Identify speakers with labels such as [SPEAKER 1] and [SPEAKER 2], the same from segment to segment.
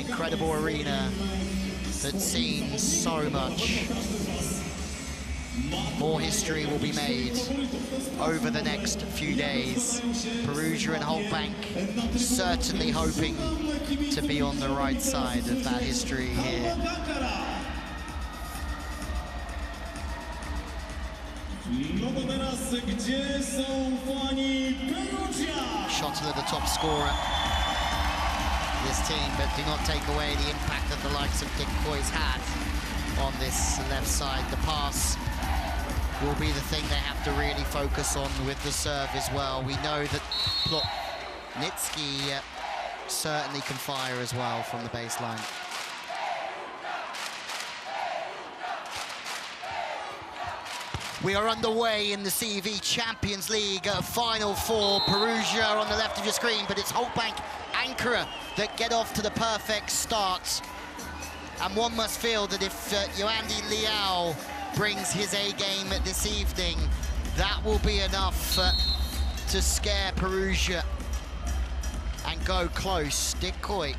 [SPEAKER 1] incredible arena that's seen so much. More history will be made over the next few days. Perugia and Halkbank certainly hoping to be on the right side of that history here. Schottler, the top scorer this team, but do not take away the impact that the likes of Dick Coy's had on this left side. The pass will be the thing they have to really focus on with the serve as well. We know that Plotnitsky certainly can fire as well from the baseline. We are underway in the CV Champions League Final Four. Perugia on the left of your screen, but it's Halkbank, Ankara that get off to the perfect start. And one must feel that if Yoandy Leal brings his A-game this evening, that will be enough to scare Perugia and go close. Dick Coy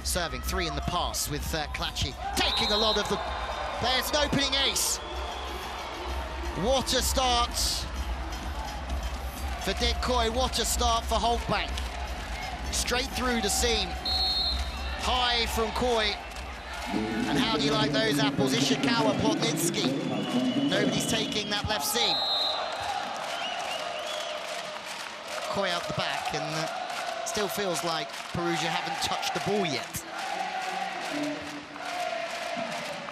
[SPEAKER 1] serving 3 in the pass with Klachi taking a lot of the... There's an opening ace. What a start for Dick Coy, what a start for Hulkbank. Straight through the seam, high from Coy. And how do you like those apples? Ishikawa, Plotnitsky. Nobody's taking that left seam. Coy out the back, and still feels like Perugia haven't touched the ball yet.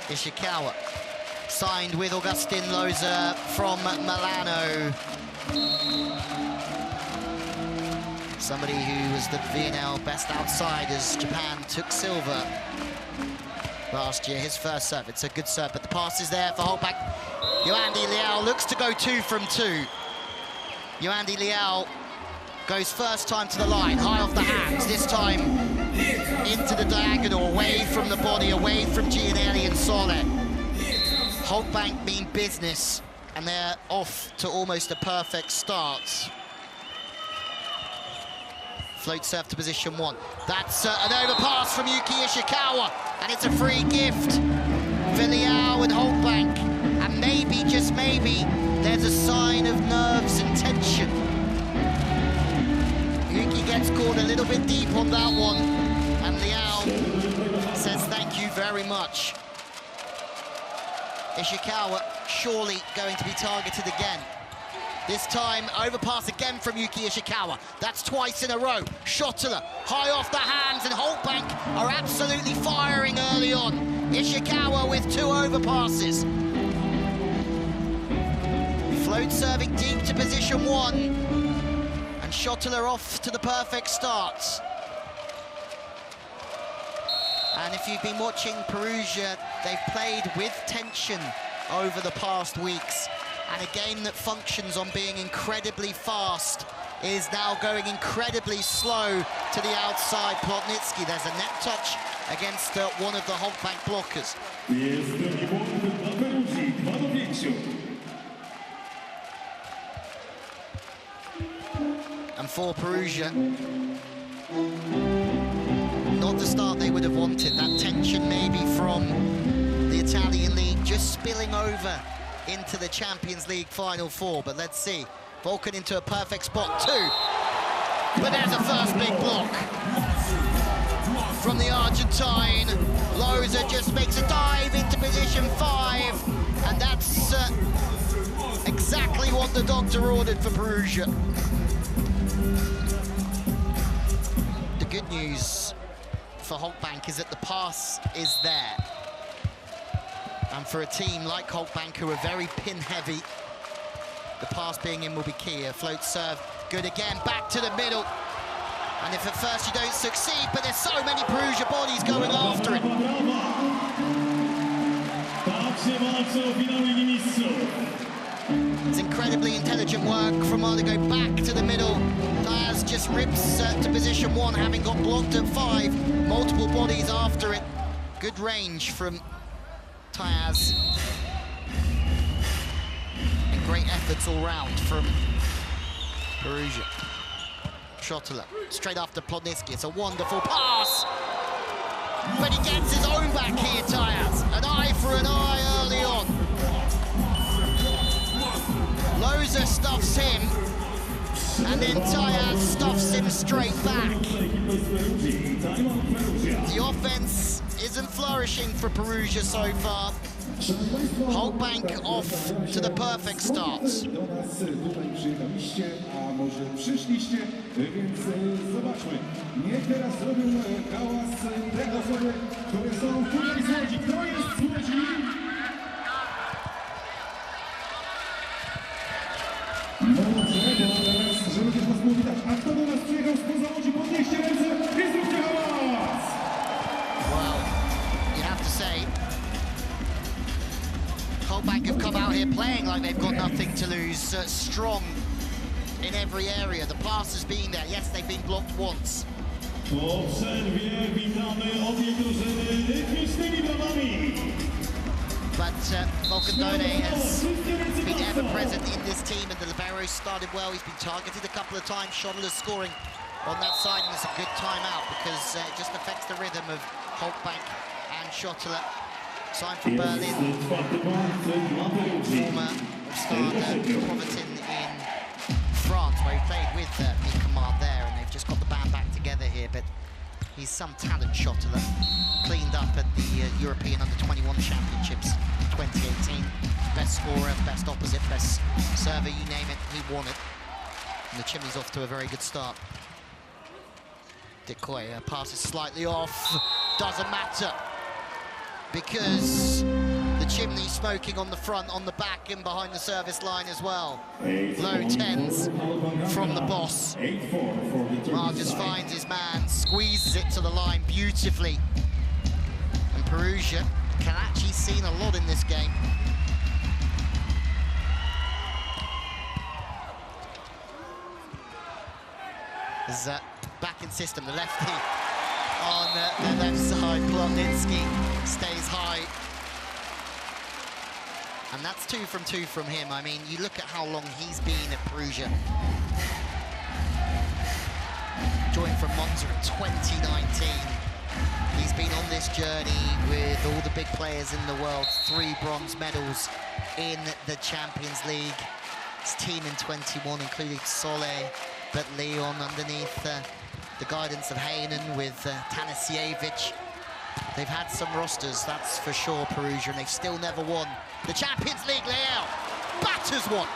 [SPEAKER 1] Ishikawa. Signed with Augustin Loza from Milano. Somebody who was the VNL best outsiders. Japan took silver last year, his first serve. It's a good serve, but the pass is there for Halkbank. Yoandy Leal looks to go 2 from 2. Yoandy Leal goes first time to the line, high off the hands, this time into the diagonal, away from the body, away from Giannelli and Sole. Halkbank mean business, and they're off to almost a perfect start. Float serve to position 1. That's an overpass from Yuki Ishikawa, and it's a free gift for Leal and Halkbank. And maybe, just maybe, there's a sign of nerves and tension. Yuki gets caught a little bit deep on that one, and Leal says thank you very much. Ishikawa surely going to be targeted again. This time, overpass again from Yuki Ishikawa. That's twice in a row. Schottler, high off the hands, and Halkbank are absolutely firing early on. Ishikawa with 2 overpasses. Float serving deep to position 1. And Schottler off to the perfect start. And if you've been watching Perugia, they've played with tension over the past weeks. And a game that functions on being incredibly fast is now going incredibly slow to the outside. Plotnitsky, there's a net touch against one of the Halkbank blockers. And for Perugia, not the start they would have wanted. That tension maybe from the Italian league just spilling over into the Champions League Final Four, but let's see. Vulcan into a perfect spot, 2. But there's a first big block from the Argentine. Loza just makes a dive into position 5, and that's exactly what the doctor ordered for Perugia. The good news for Halkbank is that the pass is there. And for a team like Halkbank, who are very pin-heavy, the pass being in will be key. A float serve, good again, back to the middle. And if at first you don't succeed, but there's so many Perugia bodies going after it. It's incredibly intelligent work from Ardigo back to the middle. Diaz just rips to position 1, having got blocked at 5. Multiple bodies after it. Good range from Tyaz. And great efforts all round from Perugia. Schottler straight after Plotnitsky. It's a wonderful pass. stuffs him, and then Tara stuffs him straight back. The offense isn't flourishing for Perugia so far. Halkbank off to the perfect start. Well, you have to say, Halkbank have come out here playing like they've got nothing to lose, strong in every area. The pass has been there. Yes, they've been blocked once. But Volcandone has been ever present in this team, and the libero started well. He's been targeted a couple of times. Schottler's scoring on that side, and it's a good timeout because it just affects the rhythm of Halkbank and Schottler. Signed for Berlin, former star Provitin in France, where he played with Micamard there, and they've just got the band back together here. But he's some talent Schottler, cleaned up at the European Under-21 Championships in 2018. Best scorer, best opposite, best server, you name it, he won it. And the chimney's off to a very good start. Decoy passes slightly off, doesn't matter, because the chimney smoking on the front, on the back, and behind the service line as well. Low tens from the boss. Mar just finds his man, squeezes it to the line beautifully. And Perugia can actually see a lot in this game. Is back in system, the lefty on the left side. Plotnitsky stays high. And that's 2 from 2 from him. I mean, you look at how long he's been at Perugia. Joined from Monza in 2019. He's been on this journey with all the big players in the world. 3 bronze medals in the Champions League. His team in 21, including Sole, but Leon underneath the guidance of Heinen with Tanasiewicz. They've had some rosters, that's for sure, Perugia, and they've still never won the Champions League. Leal batters one.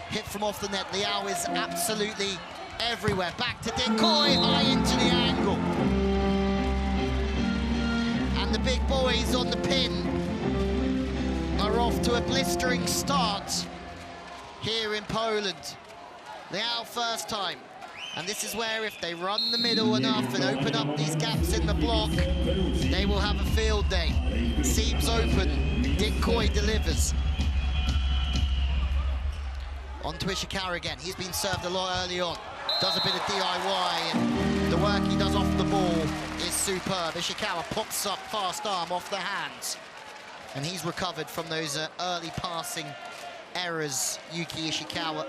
[SPEAKER 1] Hit from off the net. Leal is absolutely everywhere. Back to Decoy, high into the angle. And the big boys on the pin are off to a blistering start here in Poland. Leal first time. And this is where, if they run the middle enough and open up these gaps in the block, they will have a field day. Seams open, Decoy delivers. On to Ishikawa again. He's been served a lot early on. Does a bit of DIY, and the work he does off the ball is superb. Ishikawa pops up, fast arm off the hands. And he's recovered from those early passing errors, Yuki Ishikawa.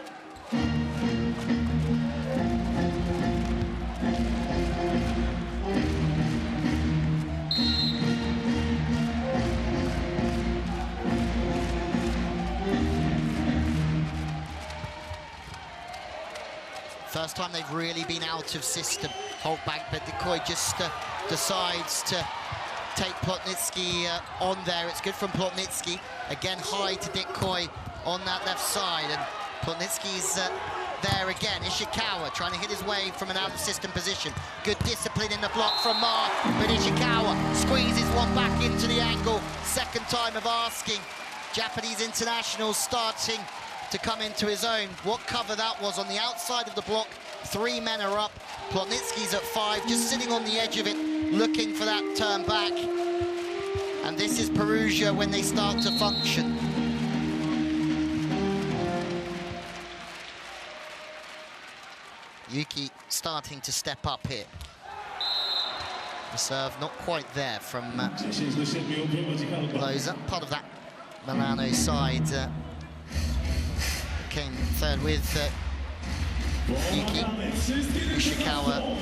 [SPEAKER 1] First time they've really been out of system, Halkbank, but Decoy just decides to take Plotnitsky on there. It's good from Plotnitsky. Again, high to Decoy on that left side, and Plotnitsky's there again. Ishikawa trying to hit his way from an out-of-system position. Good discipline in the block from Mar, but Ishikawa squeezes one back into the angle. Second time of asking. Japanese international starting to come into his own. What cover that was on the outside of the block. 3 men are up. Plotnitsky's at 5, just sitting on the edge of it, looking for that turn back. And this is Perugia when they start to function. Yuki starting to step up here. The serve not quite there from Loza. Part of that Milano side came third with Yuki Ishikawa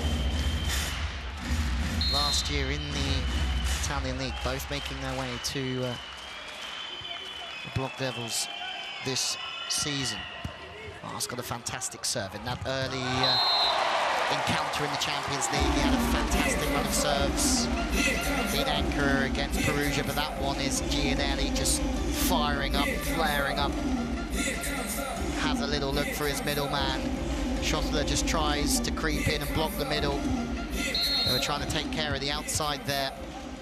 [SPEAKER 1] last year in the Italian League, both making their way to the Block Devils this season. Oh, he's got a fantastic serve in that early encounter in the Champions League. He had a fantastic run of serves in Ankara against Perugia, but that one is Giannelli just firing up, flaring up. Has a little look for his middleman. Schottler just tries to creep in and block the middle. They were trying to take care of the outside there.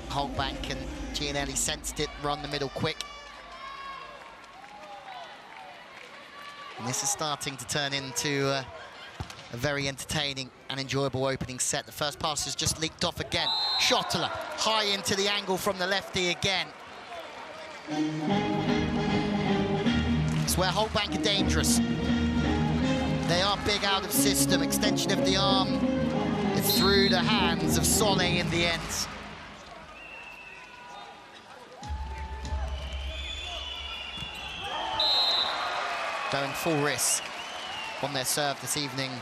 [SPEAKER 1] Halkbank, and Giannelli sensed it, run the middle quick. And this is starting to turn into a very entertaining and enjoyable opening set. The first pass has just leaked off again. Schottler high into the angle from the lefty again. It's where Halkbank are dangerous. They are big out of system. Extension of the arm through the hands of Sole in the end. Going full risk on their serve this evening,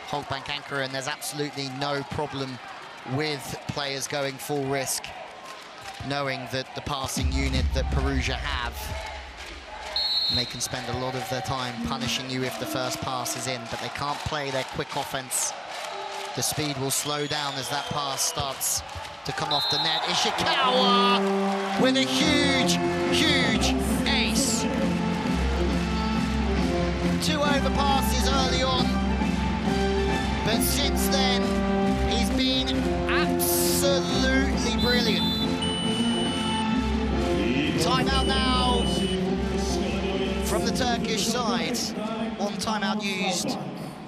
[SPEAKER 1] Halkbank Ankara, and there's absolutely no problem with players going full risk, knowing that the passing unit that Perugia have, and they can spend a lot of their time punishing you if the first pass is in, but they can't play their quick offense. The speed will slow down as that pass starts to come off the net. Ishikawa with a huge, huge ace. 2 overpasses early on, but since then, he's been absolutely brilliant. Timeout now from the Turkish side. 1 timeout used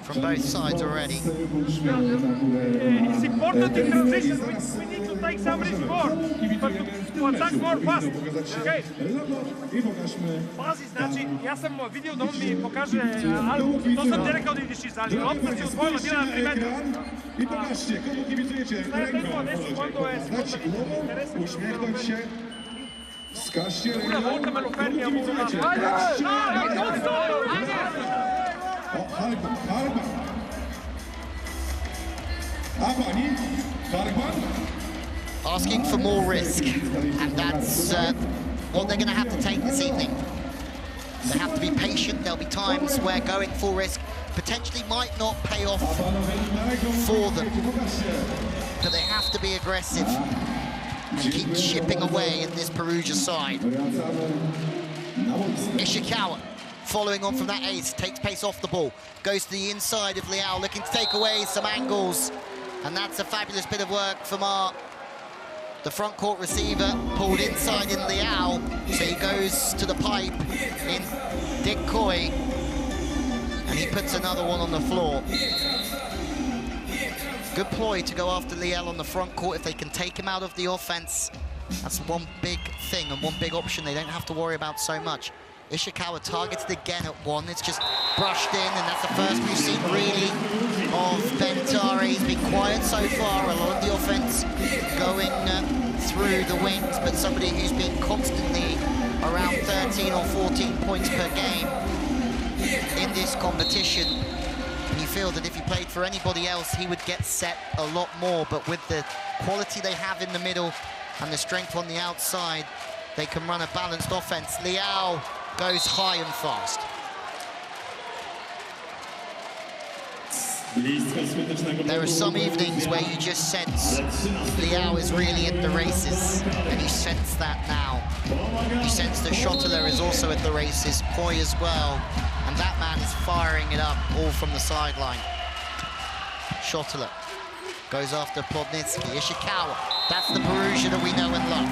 [SPEAKER 1] from both sides already.
[SPEAKER 2] It's important to transition. We need to take some risk more, but to attack more fast. Okay. Pazi, znači, ja sam vidio da on mi pokaže, ali to sam ti rekao da ideš iz ali. Lopta se odvojila, bila na 3 metra.
[SPEAKER 3] I pokażcie, kogo kibicujecie. Ręką. Uśmiechnąć się. Wskażcie ręką. Kogo kibicujecie. Halkbank.
[SPEAKER 1] Asking for more risk, and that's what they're going to have to take this evening. They have to be patient. There'll be times where going full risk potentially might not pay off for them, but they have to be aggressive and keep chipping away in this Perugia side. Ishikawa, following on from that ace, takes pace off the ball, goes to the inside of Leal, looking to take away some angles, and that's a fabulous bit of work from the front court receiver, pulled inside in Leal, so he goes to the pipe in Dick Coy, and he puts another one on the floor. Good ploy to go after Leal on the front court. If they can take him out of the offense, that's one big thing and one big option they don't have to worry about so much. Ishikawa targeted again at 1. It's just brushed in, and that's the first we've seen really of Ben Tara. He's been quiet so far. A lot of the offense going through the wings, but somebody who's been constantly around 13 or 14 points per game in this competition. And you feel that if he played for anybody else, he would get set a lot more. But with the quality they have in the middle and the strength on the outside, they can run a balanced offense. Leal goes high and fast. There are some evenings where you just sense Leal is really at the races, and you sense that now. You sense that Schottler is also at the races, Poi as well, and that man is firing it up all from the sideline. Schottler goes after Plotnitsky. Ishikawa, that's the Perugia that we know and love.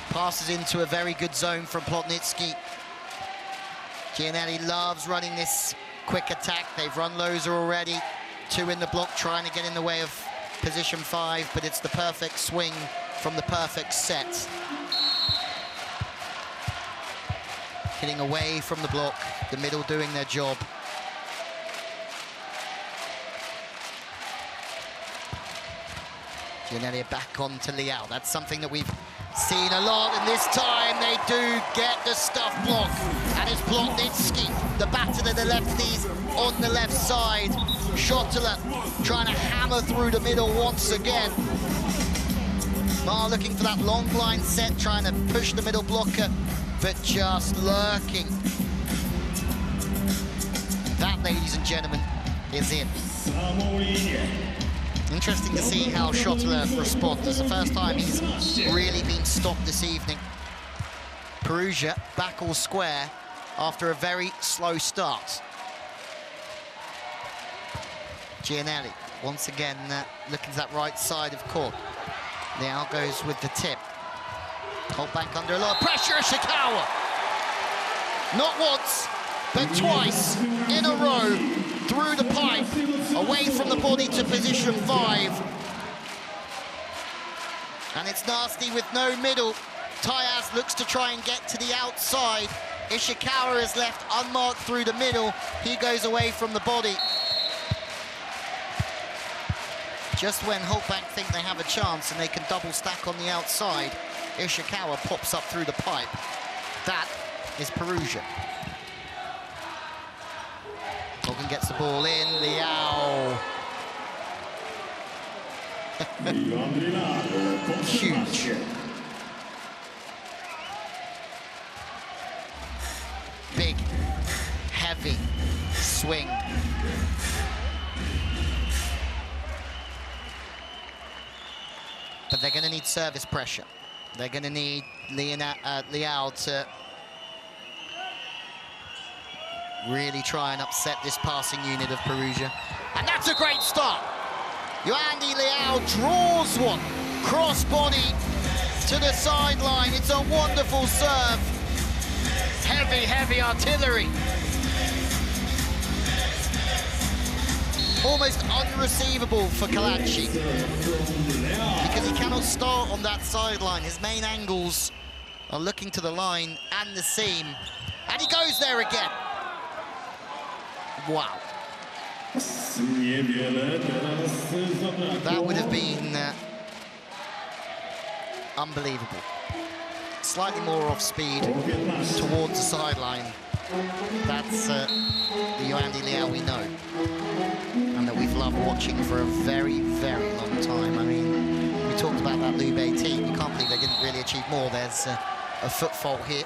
[SPEAKER 1] Passes into a very good zone from Plotnitsky. Giannelli loves running this quick attack. They've run Loza already. 2 in the block, trying to get in the way of position 5, but it's the perfect swing from the perfect set. Hitting away from the block, the middle doing their job. Giannelli back on to Leal. That's something that we've seen a lot, and this time they do get the stuff block. And it's Plotnitsky, the batter of the lefties on the left side. Schottler trying to hammer through the middle once again. Ma looking for that long line set, trying to push the middle blocker, but just lurking. That, ladies and gentlemen, is in. Interesting to see how Schottler responds. It's the first time he's really been stopped this evening. Perugia back all square after a very slow start. Giannelli once again looking to that right side of court. Leal goes with the tip. Halkbank under a lot of pressure. Ishikawa! Not once, but twice in a row through the pipe, away from the body to position 5. And it's nasty with no middle. Tyaz looks to try and get to the outside. Ishikawa is left unmarked through the middle. He goes away from the body. Just when Hulkbank think they have a chance and they can double stack on the outside, Ishikawa pops up through the pipe. That is Perugia. Hulkbank gets the ball in, Leal. Huge. Big, heavy swing. But they're going to need service pressure. They're going to need Leal to really try and upset this passing unit of Perugia. And that's a great start. Yoandy Leal draws one. Cross body to the sideline. It's a wonderful serve. Heavy, heavy artillery. Almost unreceivable for Kalachi, because he cannot start on that sideline. His main angles are looking to the line and the seam, and he goes there again. Wow. That would have been unbelievable. Slightly more off speed towards the sideline. That's the Yoandy Leal we know, and that we've loved watching for a very, very long time. I mean, we talked about that Lube team. You can't believe they didn't really achieve more. There's a foot fault here.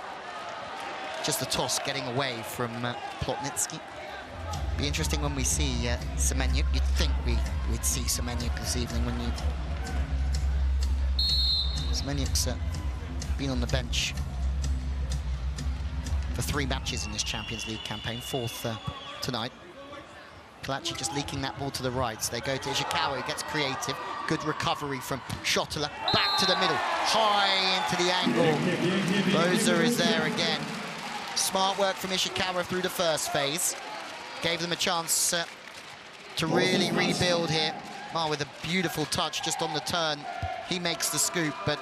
[SPEAKER 1] Just a toss getting away from Plotnitsky. Be interesting when we see Semenyuk. You'd think we'd see Semenyuk this evening when you... Semenyuk's been on the bench for 3 matches in this Champions League campaign, 4th tonight. Kalachi just leaking that ball to the right. So they go to Ishikawa, who gets creative. Good recovery from Schottler. Back to the middle, high into the angle. Loza is there again. Smart work from Ishikawa through the first phase. Gave them a chance to really rebuild here. With a beautiful touch just on the turn. He makes the scoop, but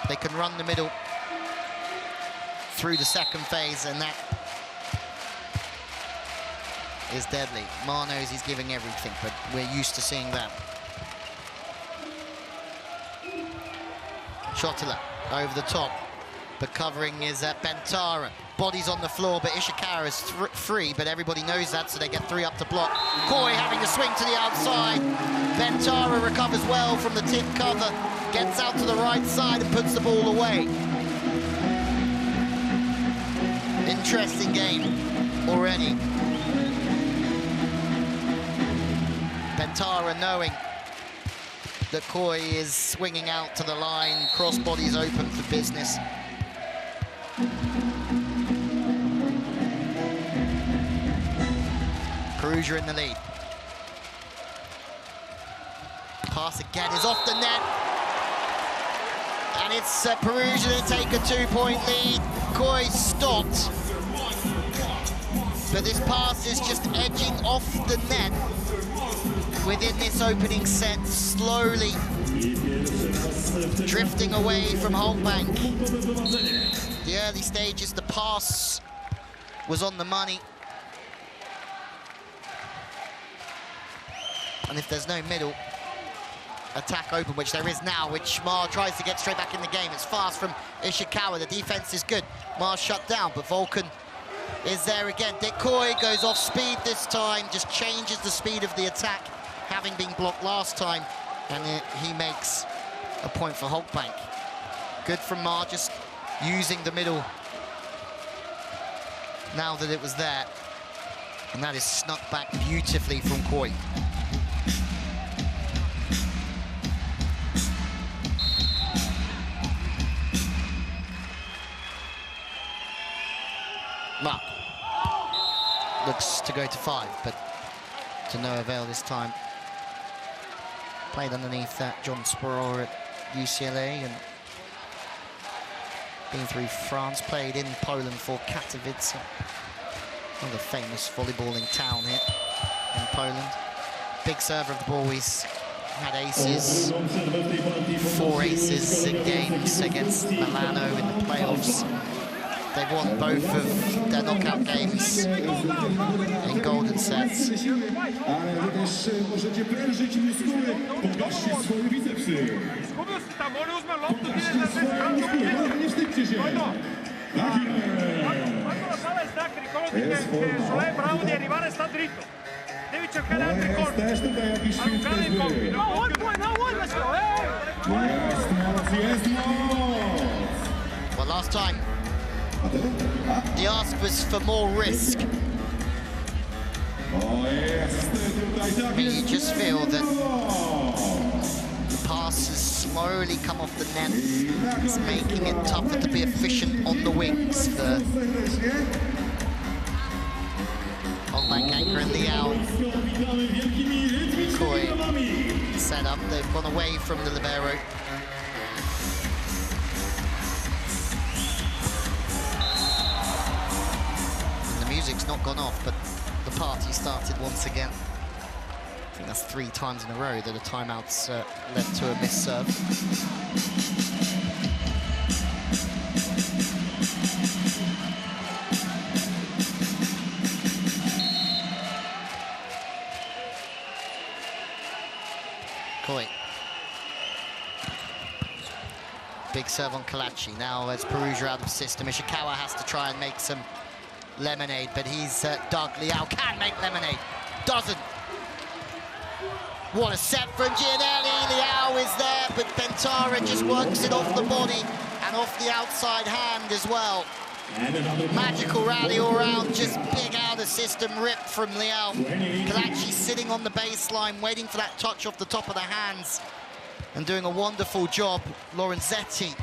[SPEAKER 1] they can run the middle through the second phase, and that is deadly. Ma knows he's giving everything, but we're used to seeing that. Schottler over the top, but covering is Ben Tara. Body's on the floor, but Ishikawa is free, but everybody knows that, so they get 3 up to block. Koi having to swing to the outside. Ben Tara recovers well from the tip cover, gets out to the right side and puts the ball away. Interesting game already. Ben Tara knowing that Koi is swinging out to the line, crossbody's open for business. Perugia in the lead. Pass again is off the net. And it's Perugia to take a 2-point lead. Koi stopped. But this pass is just edging off the net within this opening set, slowly drifting away from Halkbank. The early stages, the pass was on the money. And if there's no middle attack open, which there is now, which Ma tries to get straight back in the game. It's fast from Ishikawa. The defense is good. Ma's shut down, but Vulcan is there again. Dick Koi goes off speed this time, just changes the speed of the attack, having been blocked last time, and he makes a point for Halkbank. Good from Ma, just using the middle now that it was there. And that is snuck back beautifully from Koi. Ma looks to go to 5, but to no avail this time. Played underneath that John Sporor at UCLA and been through France, played in Poland for Katowice, another famous volleyballing town here in Poland. Big server of the ball, he's had aces, 4 aces in games against Milano in the playoffs. They've won both of their knockout games in golden sets.
[SPEAKER 2] Devi cercare altri colpi. Allungare il colpi. No,
[SPEAKER 1] Well, last time, the ask was for more risk. I mean, you just feel that the passes slowly come off the net. It's making it tougher to be efficient on the wings for Halkbank, Ankara and Leal. Koi set up, they've gone away from the libero. Music's not gone off, but the party started once again. I think that's 3 times in a row that a timeout's led to a missed serve. Koi. Big serve on Kalachi. Now as Perugia out of system, Ishikawa has to try and make some lemonade, but he's dug. Leal can make lemonade, doesn't. What a set from Giannelli. Leal is there, but Ben Tara just works it off the body and off the outside hand as well. Magical rally all around, just big out of system rip from Leal. Kalachi sitting on the baseline, waiting for that touch off the top of the hands and doing a wonderful job. Lorenzetti,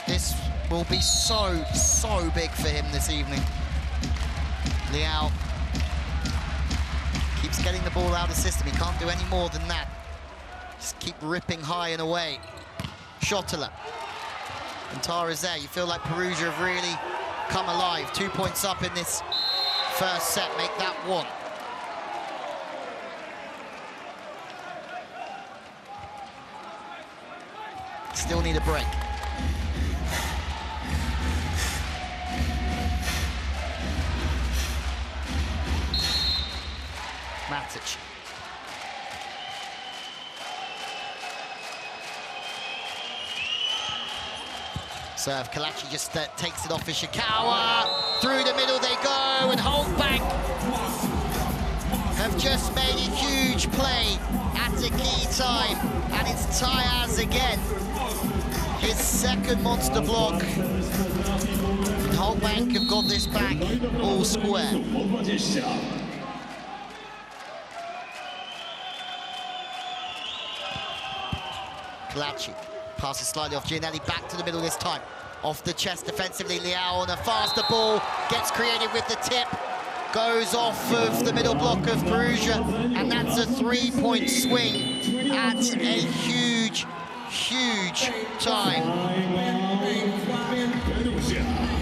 [SPEAKER 1] this will be so big for him this evening. Leal keeps getting the ball out of system. He can't do any more than that. Just keep ripping high and away. Schottler. And Tara's there. You feel like Perugia have really come alive. 2 points up in this first set. Make that 1. Still need a break. Matic. Serve, Kalachi just takes it off Ishikawa. Through the middle they go, and Halkbank have just made a huge play at a key time. And it's Tyaz again. His second monster block. And Halkbank have got this back all square. Kalachi passes slightly off Giannelli, back to the middle this time. Off the chest defensively, Leal on a faster ball, gets creative with the tip, goes off of the middle block of Perugia, and that's a 3-point swing at a huge time.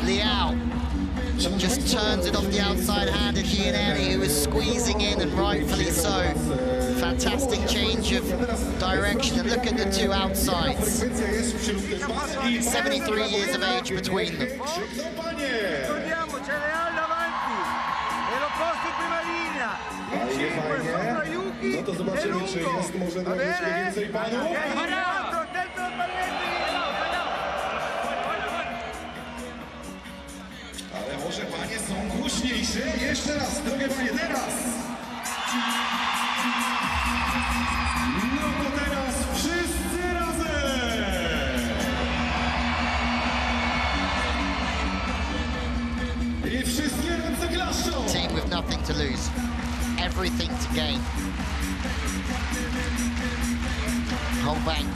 [SPEAKER 1] Leal just turns it off the outside hand of Giannelli, who is squeezing in, and rightfully so. Fantastic change of direction, and look at the 2 outsides. 73 years of age between them.
[SPEAKER 3] No to zobaczymy, czy jest może na więcej panów. Ale może panie są głośniejsze. Jeszcze raz, drogie panie, teraz. No to teraz wszyscy razem.
[SPEAKER 1] everything to gain. Halkbank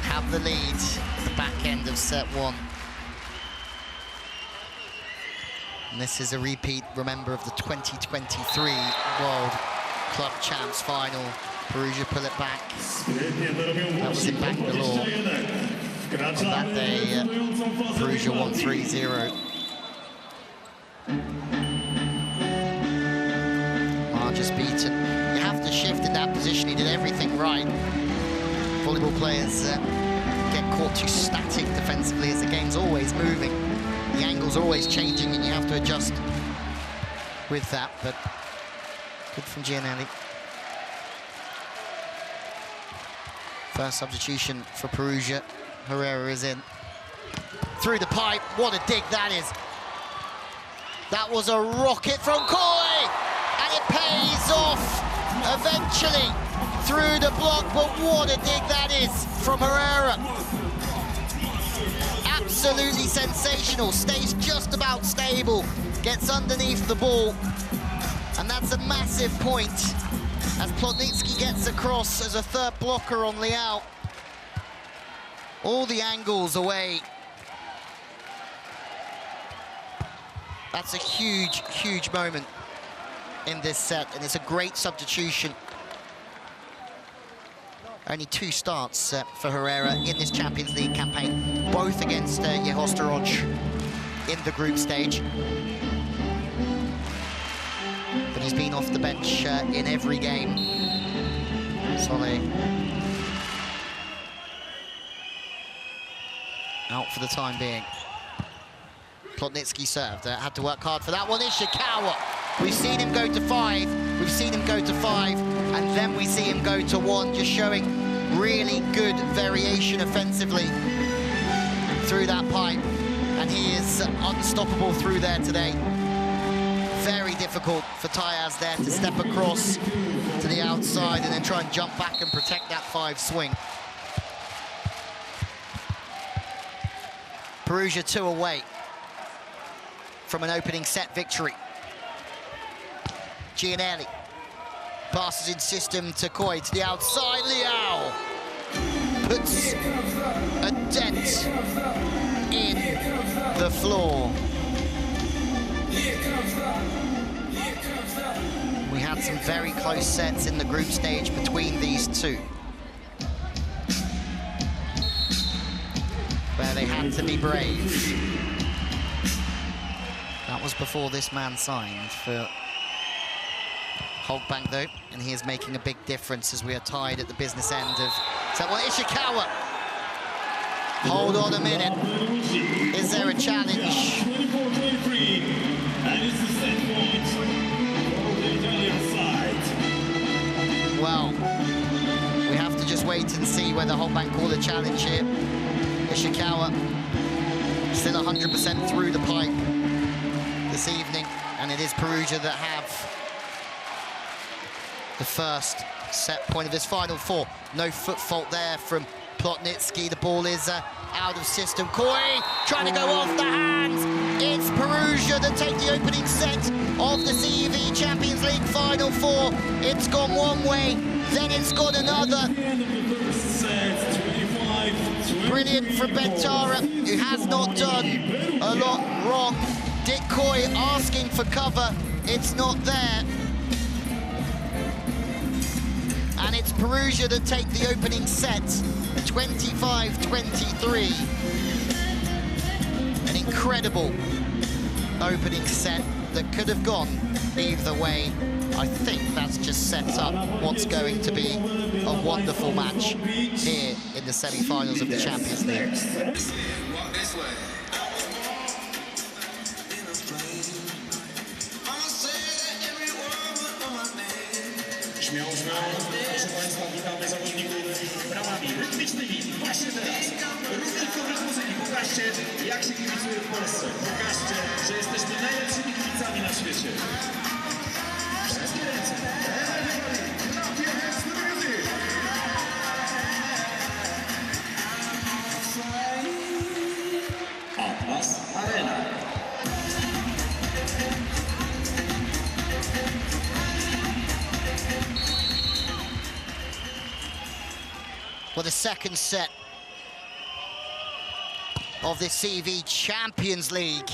[SPEAKER 1] have the lead at the back end of set one. And this is a repeat, remember, of the 2023 World Club Champs final. Perugia pull it back. That was in Bangalore. On that day, Perugia won 3-0. Just beaten. You have to shift in that position. He did everything right. Volleyball players get caught too static defensively as the game's always moving. The angles are always changing and you have to adjust with that, but good from Giannelli. First substitution for Perugia. Herrera is in. Through the pipe. What a dig that is. That was a rocket from Koi! And it pays off eventually through the block, but what a dig that is from Herrera. Absolutely sensational, stays just about stable, gets underneath the ball, and that's a massive point as Plotnitsky gets across as a third blocker on Leal. All the angles away. That's a huge, huge moment in this set, and it's a great substitution. Only 2 starts for Herrera in this Champions League campaign, both against Łódź in the group stage. But he's been off the bench in every game. Solé out for the time being. Plotnitsky served, had to work hard for that one. Ishikawa, we've seen him go to 5, we've seen him go to 5, and then we see him go to 1, just showing really good variation offensively through that pipe, and he is unstoppable through there today. Very difficult for Tayaz there to step across to the outside and then try and jump back and protect that 5 swing. Perugia 2 away from an opening set victory. Giannelli passes in system to Koi to the outside. Leal puts a dent in the floor. We had some very close sets in the group stage between these two, where they had to be brave. That was before this man signed for Hulkbank, though, and he is making a big difference as we are tied at the business end of... So, well, Ishikawa. Hold on a minute. Is there a challenge? Well, we have to just wait and see whether Halkbank call a challenge here. Ishikawa still 100% through the pipe this evening, and it is Perugia that have the first set point of this Final Four. No foot fault there from Plotnitsky. The ball is out of system. Koi trying to go off the hands. It's Perugia that take the opening set of the CEV Champions League Final Four. It's gone one way, then it's gone another. Brilliant from Ben Tara, who has not done a lot wrong. Dick Koi asking for cover, it's not there. And it's Perugia that take the opening set, 25-23. An incredible opening set that could have gone either way. I think that's just set up what's going to be a wonderful match here in the semi-finals of the Champions League.
[SPEAKER 3] Śmiało, proszę Państwa, witamy zawodników bramami rytmicznymi właśnie teraz. Równy powrót muzyki, pokażcie, jak się kibicuje w Polsce. Pokażcie, że jesteśmy najlepszymi kibicami na świecie. Wszystkie ręce. Atlas Arena.
[SPEAKER 1] for the second set of the CV Champions League.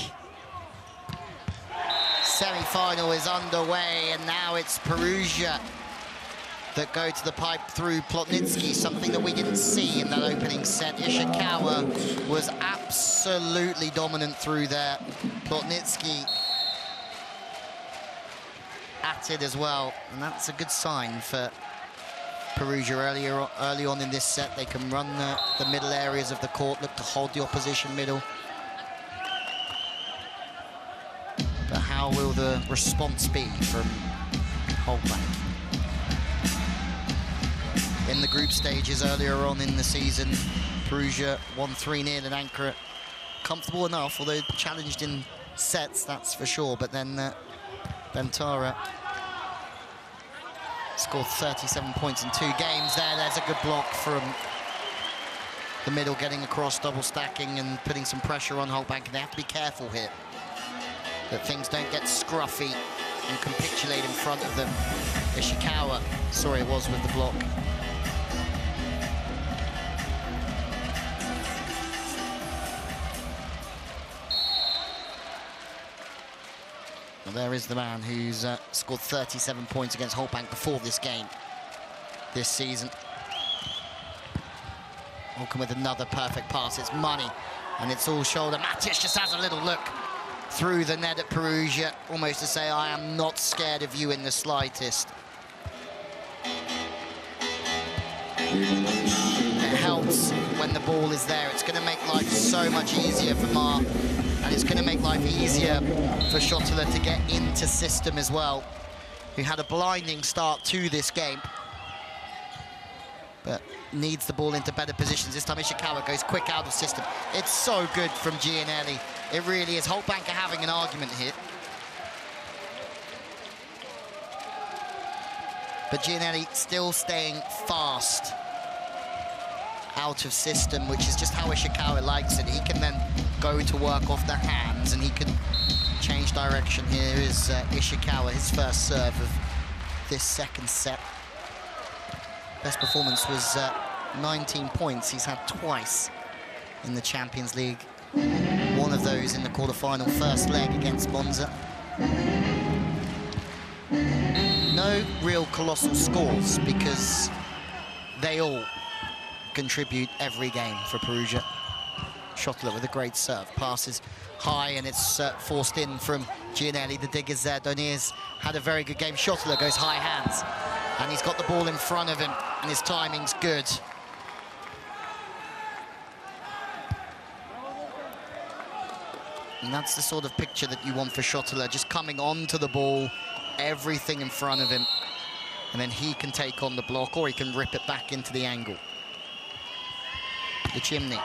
[SPEAKER 1] Semi-final is underway, and now it's Perugia that go to the pipe through Plotnitsky, something that we didn't see in that opening set. Ishikawa was absolutely dominant through there. Plotnitsky at it as well, and that's a good sign for Perugia. Early on in this set, they can run the middle areas of the court, look to hold the opposition middle. But how will the response be from Halkbank? In the group stages earlier on in the season, Perugia won 3-0 at Ankara. Comfortable enough, although challenged in sets, that's for sure. But then Ben Tara scored 37 points in 2 games there. There's a good block from the middle, getting across, double stacking and putting some pressure on Halkbank. And they have to be careful here that things don't get scruffy and capitulate in front of them. Ishikawa, sorry, it was with the block. Well, there is the man who's scored 37 points against Halkbank before this game, this season. Halkbank with another perfect pass. It's money, and it's all shoulder. Matic just has a little look through the net at Perugia, almost to say, I am not scared of you in the slightest. It helps when the ball is there. It's going to make life so much easier for Mar, and it's going to make life easier for Schottler to get into system as well, who had a blinding start to this game, but needs the ball into better positions. This time Ishikawa goes quick out of system. It's so good from Giannelli. It really is. Halkbank are having an argument here, but Giannelli still staying fast out of system, which is just how Ishikawa likes it. He can then go to work off the hands, and he can change direction. Here is Ishikawa, his first serve of this second set. Best performance was 19 points. He's had twice in the Champions League. One of those in the quarterfinal, first leg against Monza. No real colossal scores, because they all contribute every game for Perugia. Schottler with a great serve. Passes high, and it's forced in from Giannelli. The diggers there. Donier's had a very good game. Schottler goes high hands, and he's got the ball in front of him, and his timing's good. And that's the sort of picture that you want for Schottler, just coming onto the ball, everything in front of him, and then he can take on the block, or he can rip it back into the angle. The chimney,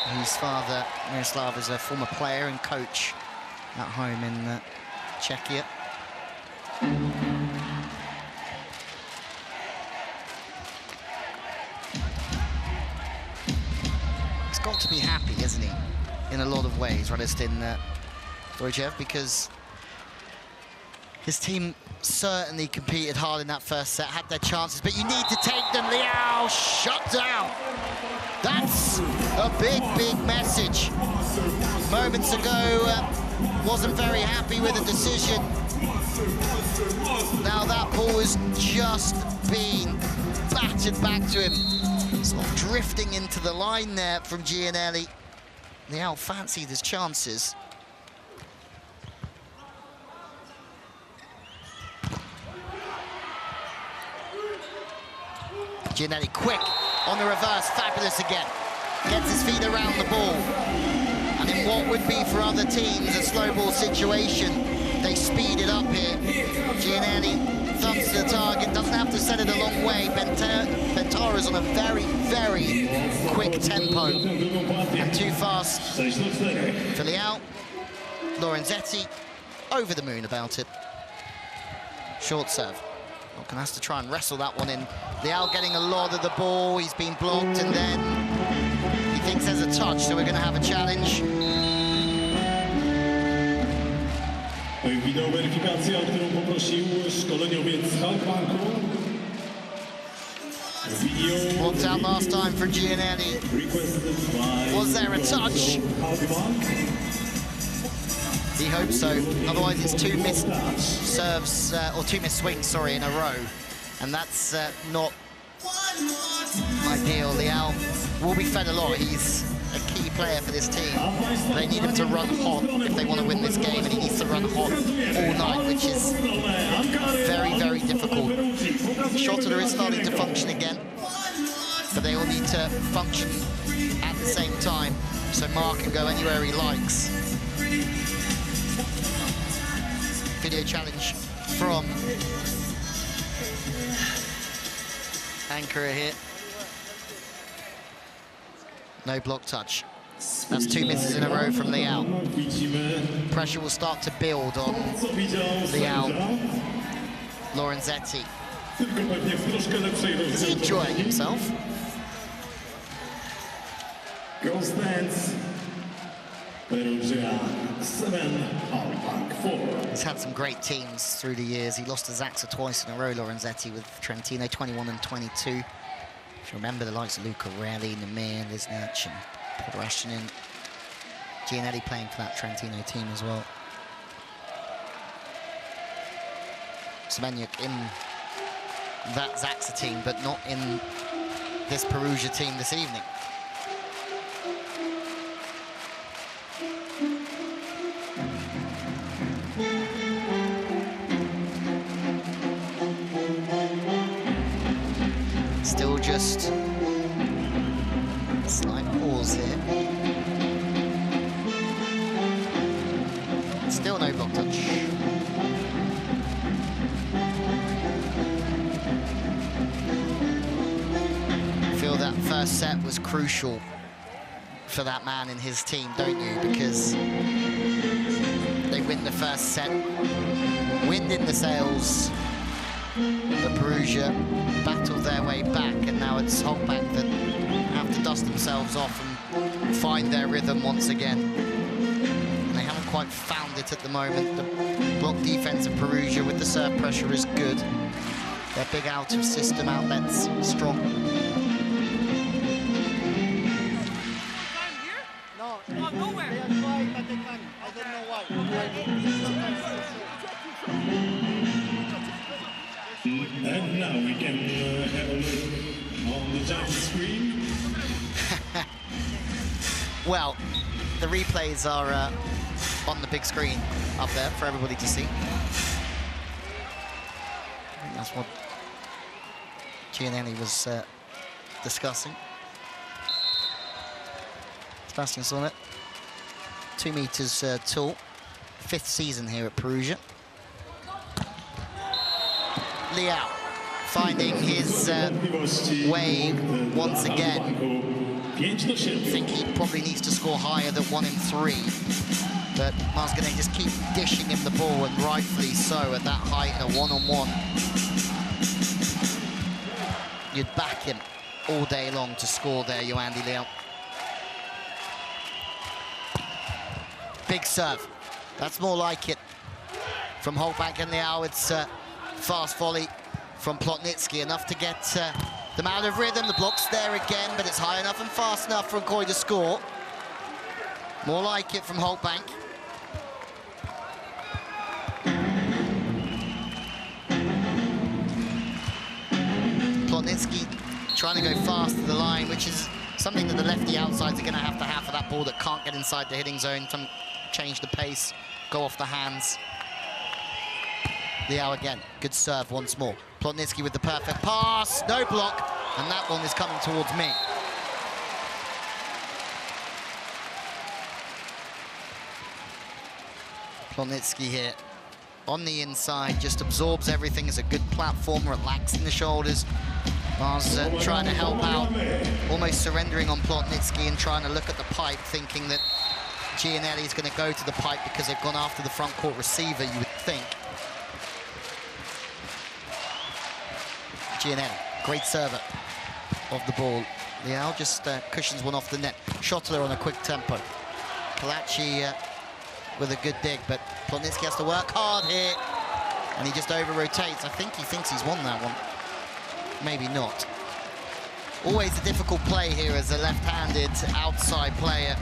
[SPEAKER 1] whose father, Miroslav, is a former player and coach at home in Czechia. He's got to be happy, isn't he, in a lot of ways, Radostin Dojčev, because his team certainly competed hard in that first set, had their chances, but you need to take them. Leal shut down. That's a big, big message. Moments ago, wasn't very happy with the decision. Now that ball has just been battered back to him. Sort of drifting into the line there from Giannelli. Leal fancied his chances. Giannelli quick on the reverse, fabulous again. Gets his feet around the ball. And in what would be for other teams a slow ball situation, they speed it up here. Giannelli thumps to the target, doesn't have to set it a long way. Ben Tara's on a very, very quick tempo. And too fast for Leal. Lorenzetti over the moon about it. Short serve. Halkbank has to try and wrestle that one in. Leal getting a lot of the ball, he's been blocked, and then he thinks there's a touch, so we're going to have a challenge.
[SPEAKER 3] Wideoweryfikacja, o którą poprosił szkoleniowiec Halkbanku.
[SPEAKER 1] Blocked out last time for Giannelli. Was there a touch? He hopes so. Otherwise, it's 2 missed serves, or 2 missed swings, sorry, in a row. And that's not ideal. Leal will be fed a lot. He's a key player for this team. They need him to run hot if they want to win this game, and he needs to run hot all night, which is very, very difficult. Schottler is starting to function again, but they all need to function at the same time, so Mark can go anywhere he likes. Video challenge from Ankara here. No block touch. That's 2 misses in a row from Leal. Pressure will start to build on Leal. Lorenzetti. Is he enjoying himself?
[SPEAKER 3] Goal stands. Perugia 7, Halkbank 4.
[SPEAKER 1] He's had some great teams through the years. He lost to Zaxa twice in a row, Lorenzetti, with Trentino 21 and 22. If you remember the likes of Luca Ralli, Nemir, Lisnach, and Podorashinin. Giannelli playing for that Trentino team as well. Semenyuk in that Zaxa team, but not in this Perugia team this evening. Still just a slight pause here. Still no block touch. I feel that first set was crucial for that man in his team, don't you? Because they win the first set, wind in the sails. But Perugia battled their way back, and now it's Hulkbank that have to dust themselves off and find their rhythm once again. And they haven't quite found it at the moment. The block defense of Perugia with the serve pressure is good. Their big out-of-system outlets strong.
[SPEAKER 2] No, nowhere.
[SPEAKER 4] They are trying, but they can't. I don't know why.
[SPEAKER 3] And now we can have a look on the giant screen.
[SPEAKER 1] Well, the replays are on the big screen up there for everybody to see. I think that's what Giannelli was discussing. Sebastian Sonnet, 2 meters tall, 5th season here at Perugia. Leal finding his way once again. I think he probably needs to score higher than 1 in 3. But Marzganelli just keep dishing him the ball, and rightfully so at that height in a one-on-one. You'd back him all day long to score there, Yoandy Leal. Big serve. That's more like it from Hulkbank and Leal. It's fast volley from Plotnitsky, enough to get them out of rhythm. The block's there again, but it's high enough and fast enough for Nkoi to score. More like it from Halkbank. Plotnitsky trying to go fast to the line, which is something that the lefty outsides are going to have for that ball that can't get inside the hitting zone. To change the pace, go off the hands. Leal again, good serve once more. Plotnitsky with the perfect pass, no block, and that one is coming towards me. Plotnitsky here on the inside, just absorbs everything, is a good platform, relaxing the shoulders. Mars trying to help out, almost surrendering on Plotnitsky and trying to look at the pipe, thinking that Giannelli is going to go to the pipe because they've gone after the front court receiver, you would think. Giannelli, great server of the ball. Leal just cushions one off the net. Schottler on a quick tempo. Kalachi with a good dig, but Plotnitsky has to work hard here. And he just over-rotates. I think he thinks he's won that one. Maybe not. Always a difficult play here as a left-handed outside player.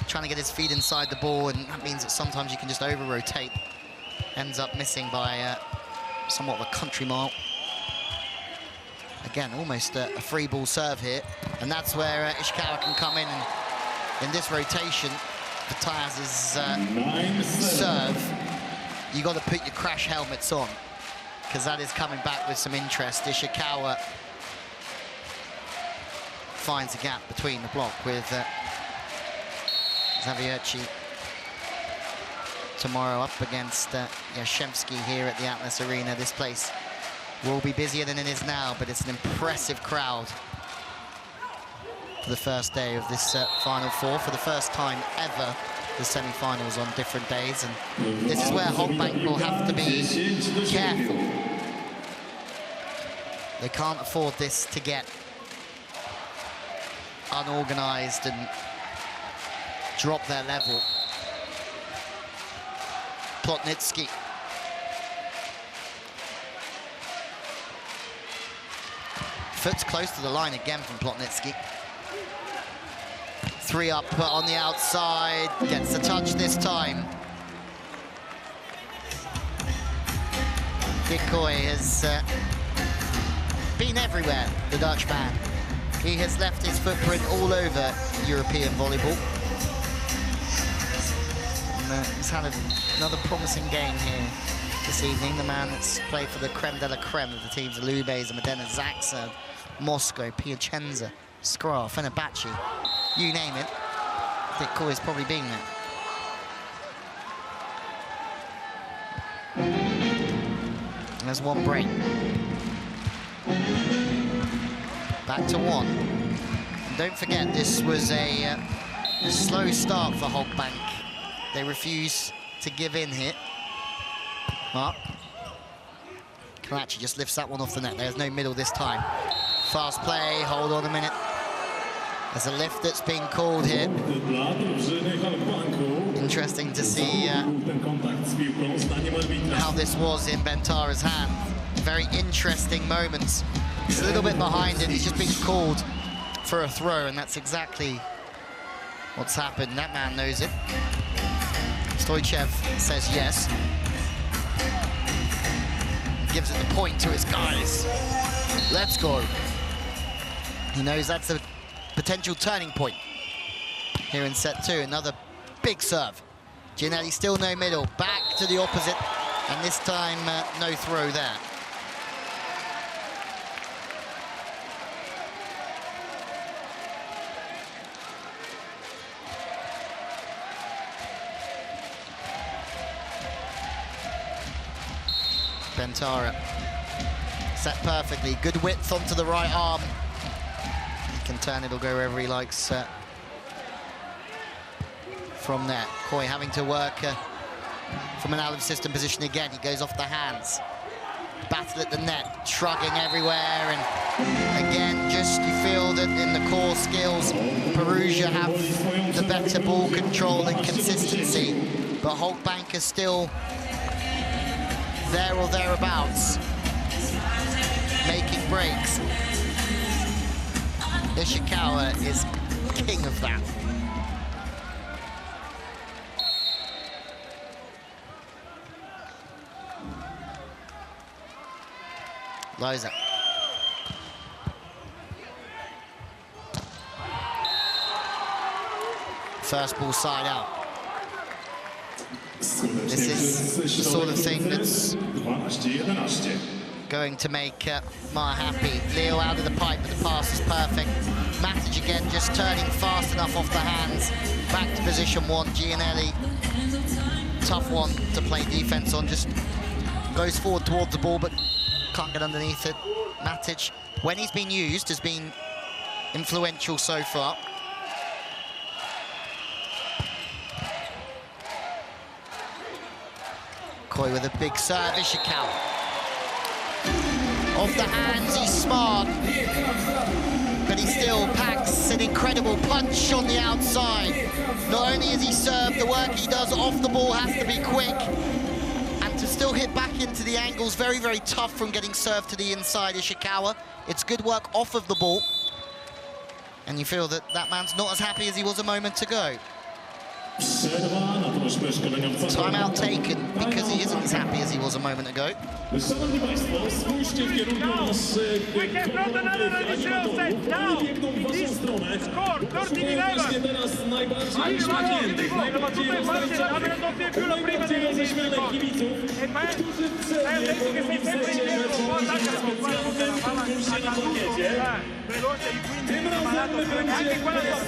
[SPEAKER 1] Trying to get his feet inside the ball, and that means that sometimes you can just over-rotate. Ends up missing by somewhat of a country mile. Again, almost a free ball serve here, and that's where Ishikawa can come in. And in this rotation, for Taz's serve, you got to put your crash helmets on, because that is coming back with some interest. Ishikawa finds a gap between the block with Zawiercie tomorrow up against Yashemski here at the Atlas Arena. This place will be busier than it is now, but it's an impressive crowd for the first day of this Final Four. For the first time ever, the semi-finals on different days, and this is where Halkbank will have to be careful. They can't afford this to get unorganized and drop their level. Plotnitsky. Foot's close to the line again from Plotnitsky. 3 up on the outside, gets the touch this time. Dikoy has been everywhere, the Dutchman. He has left his footprint all over European volleyball. And, he's had another promising game here this evening. The man that's played for the creme de la creme of the teams of Lubez, Modena, Zaxa, Moscow, Piacenza, Skra, Fenerbahce, you name it. Dikoy has probably been there. And there's one break. Back to 1. And don't forget, this was a slow start for Halkbank. They refuse to give in here. Mark. Kalachi just lifts that one off the net. There's no middle this time. Fast play, hold on a minute. There's a lift that's being called here. Interesting to see how this was in Ben Tara's hand. Very interesting moments. He's a little bit behind it. He's just been called for a throw, and that's exactly what's happened. That man knows it. Stoichev says yes. Gives it the point to his guys. Let's go. He knows that's a potential turning point here in set 2. Another big serve. Giannelli still no middle. Back to the opposite, and this time no throw there. Ben Tara set perfectly. Good width onto the right arm. He can turn it or go wherever he likes from there. Coy having to work from an out-of-system position again. He goes off the hands. Battle at the net, shrugging everywhere. And again, just you feel that in the core skills, Perugia have the better ball control and consistency. But Halkbank is still there or thereabouts, making breaks. Ishikawa is king of that. Loza. First ball side out. This is the sort of thing that's going to make Maya happy. Leal out of the pipe, but the pass is perfect. Matic again, just turning fast enough off the hands. Back to position 1. Giannelli, tough one to play defense on. Just goes forward towards the ball, but can't get underneath it. Matic, when he's been used, has been influential so far. Coy with a big serve. Ishikawa. Off the hands, he's smart, but he still packs an incredible punch on the outside. Not only is he served, the work he does off the ball has to be quick, and to still hit back into the angles. Very, very tough from getting served to the inside, Ishikawa. It's good work off of the ball. And you feel that that man's not as happy as he was a moment ago. Timeout taken because he isn't as happy as he was a moment ago.
[SPEAKER 3] Szanowni Państwo, spójrzcie w kierunku naszych komponentów, one biegną w waszą stronę. Szukają właśnie teraz najbardziej szmagiętych, najbardziej roześmianych kibiców, którzy w przerwie po drugim secie się na parkiecie. Tym razem będzie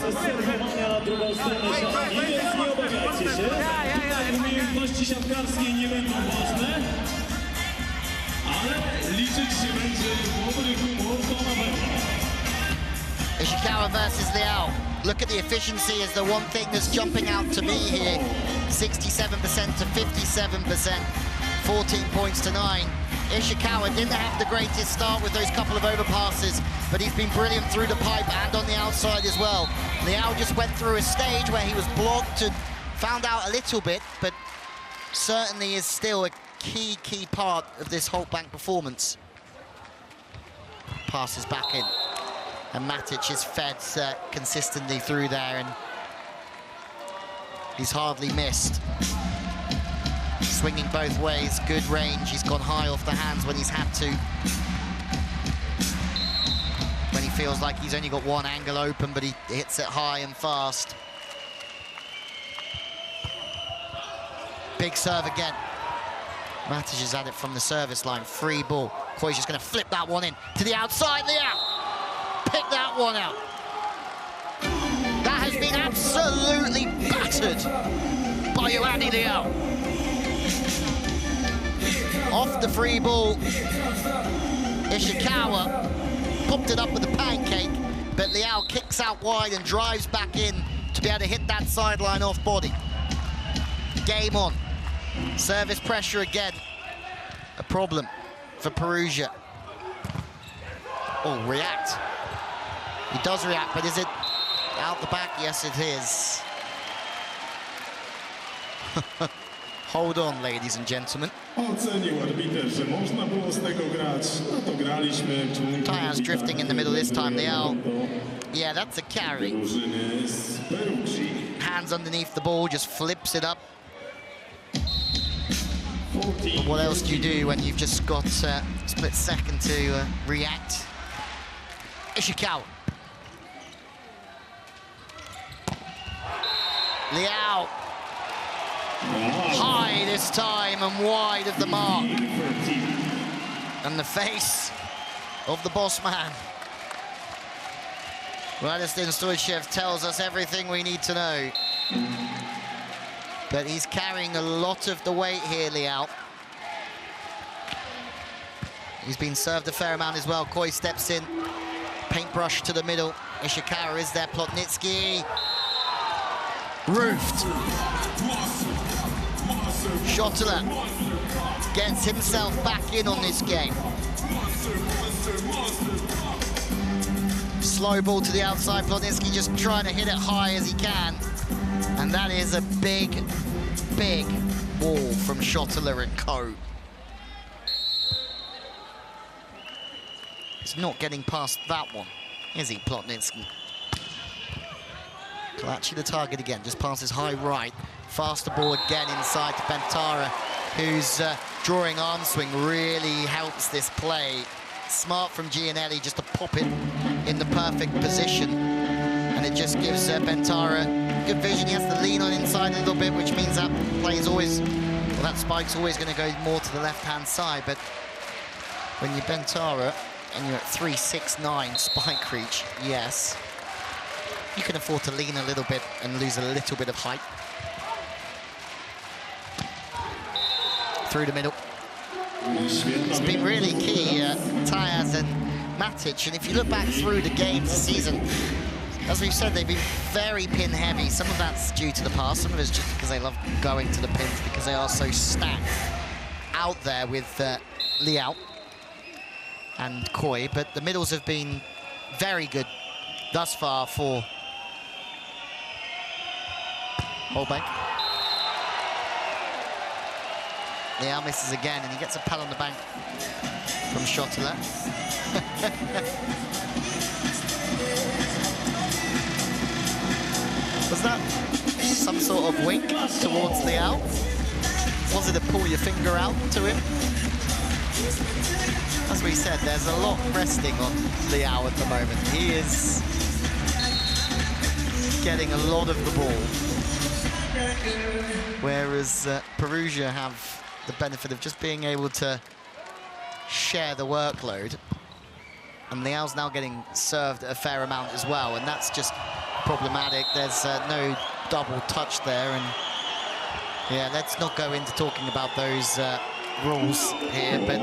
[SPEAKER 3] bez serwowania drugą stronę szatni, więc nie obawiajcie się. Umiejętności siatkarskiej nie będą ważne. Ale liczyć się będzie dobry humor, to na pewno.
[SPEAKER 1] Ishikawa versus Leal. Look at the efficiency is the one thing that's jumping out to me here. 67% to 57%, 14 points to 9. Ishikawa didn't have the greatest start with those couple of overpasses, but he's been brilliant through the pipe and on the outside as well. Leal just went through a stage where he was blocked and found out a little bit, but certainly is still a key part of this Hulkbank performance. Passes back in, and Matic is fed consistently through there, and he's hardly missed. Swinging both ways, good range. He's gone high off the hands when he's had to. When he feels like he's only got one angle open, but he hits it high and fast. Big serve again. Matic has had it from the service line, free ball. Koi's just going to flip that one in to the outside, Leal. Pick that one out. That has been absolutely battered by Yoandy Leal. Off the free ball, Ishikawa popped it up with a pancake, but Leal kicks out wide and drives back in to be able to hit that sideline off body. Game on. Service pressure again, a problem for Perugia. Oh, react. He does react, but is it out the back? Yes, it is. Hold on, ladies and gentlemen. Taya's drifting in the middle this time. Leal, yeah, that's a carry. Hands underneath the ball, just flips it up. What else do you do when you've just got a split second to react? Ishikawa. Leal. High this time and wide of the mark. And the face of the boss man. Radostin Stoichev tells us everything we need to know. But he's carrying a lot of the weight here, Leal. He's been served a fair amount as well. Koi steps in, paintbrush to the middle. Ishikawa is there, Plotnitsky. Roofed. Schottler gets himself back in on this game. Slow ball to the outside, Plotnitsky just trying to hit it high as he can. And that is a big wall from Schottler and co. He's not getting past that one, is he, Plotnitsky? Actually the target again, just passes high right. Faster ball again inside to Ben Tara, who's drawing arm swing really helps this play. Smart from Giannelli just to pop it in the perfect position. And it just gives Ben Tara good vision. He has to lean on inside a little bit, which means that play is always, well, that spike's always going to go more to the left-hand side. But when you're Ben Tara and you're at 3'6'9" spike reach, yes, you can afford to lean a little bit and lose a little bit of height. Through the middle. It's been really key, Tayaz and Matic, and if you look back through the games this season, as we've said, they've been very pin heavy. Some of that's due to the pass, some of it's just because they love going to the pins because they are so stacked out there with Leal and Koi, but the middles have been very good thus far for Hulkbank. Leal misses again, and he gets a pat on the bank from Schottler. Was that some sort of wink towards Leal? Was it a pull your finger out to him? As we said, there's a lot resting on Leal at the moment. He is getting a lot of the ball, whereas Perugia have the benefit of just being able to share the workload. And Leal's now getting served a fair amount as well, and that's just problematic. There's no double touch there, and yeah, let's not go into talking about those rules here, but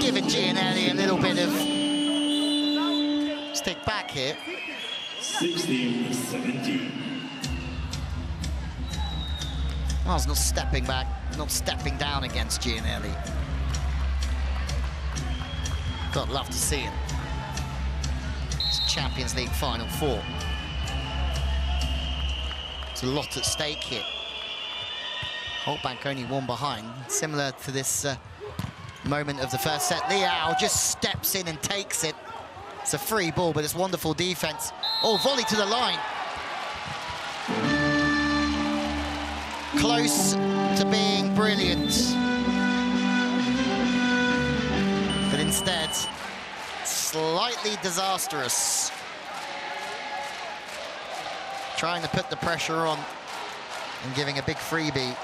[SPEAKER 1] giving Giannelli a little bit of stick back here.
[SPEAKER 3] 16-17.
[SPEAKER 1] Mars not stepping back, not stepping down against Giannelli. God, love to see it. It's Champions League Final Four. There's a lot at stake here. Halkbank only one behind. Similar to this moment of the first set. Leal just steps in and takes it. It's a free ball, but it's wonderful defense. Oh, volley to the line. Close to being brilliant. But instead, slightly disastrous. Trying to put the pressure on and giving a big freebie.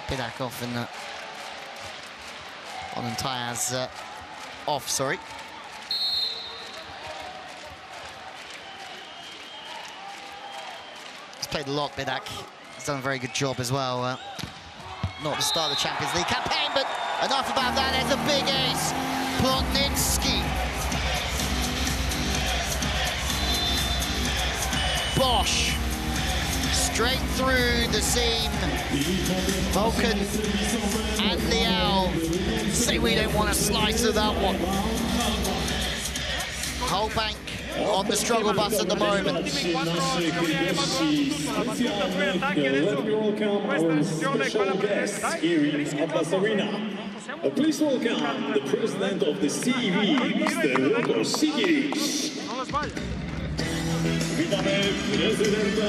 [SPEAKER 1] Bidak off and on and Tyaz off, sorry. He's played a lot, Bidak. He's done a very good job as well. Not to start the Champions League campaign, but enough about that. There's a big ace. Plotnitsky. Bosch. Straight through the seam. Vulcan and Leal say we don't want a slice of that one. Halkbank on the struggle bus at the moment.
[SPEAKER 3] Please welcome the president of the CEV, Mr. Yuki Ishikawa. Witamy prezydenta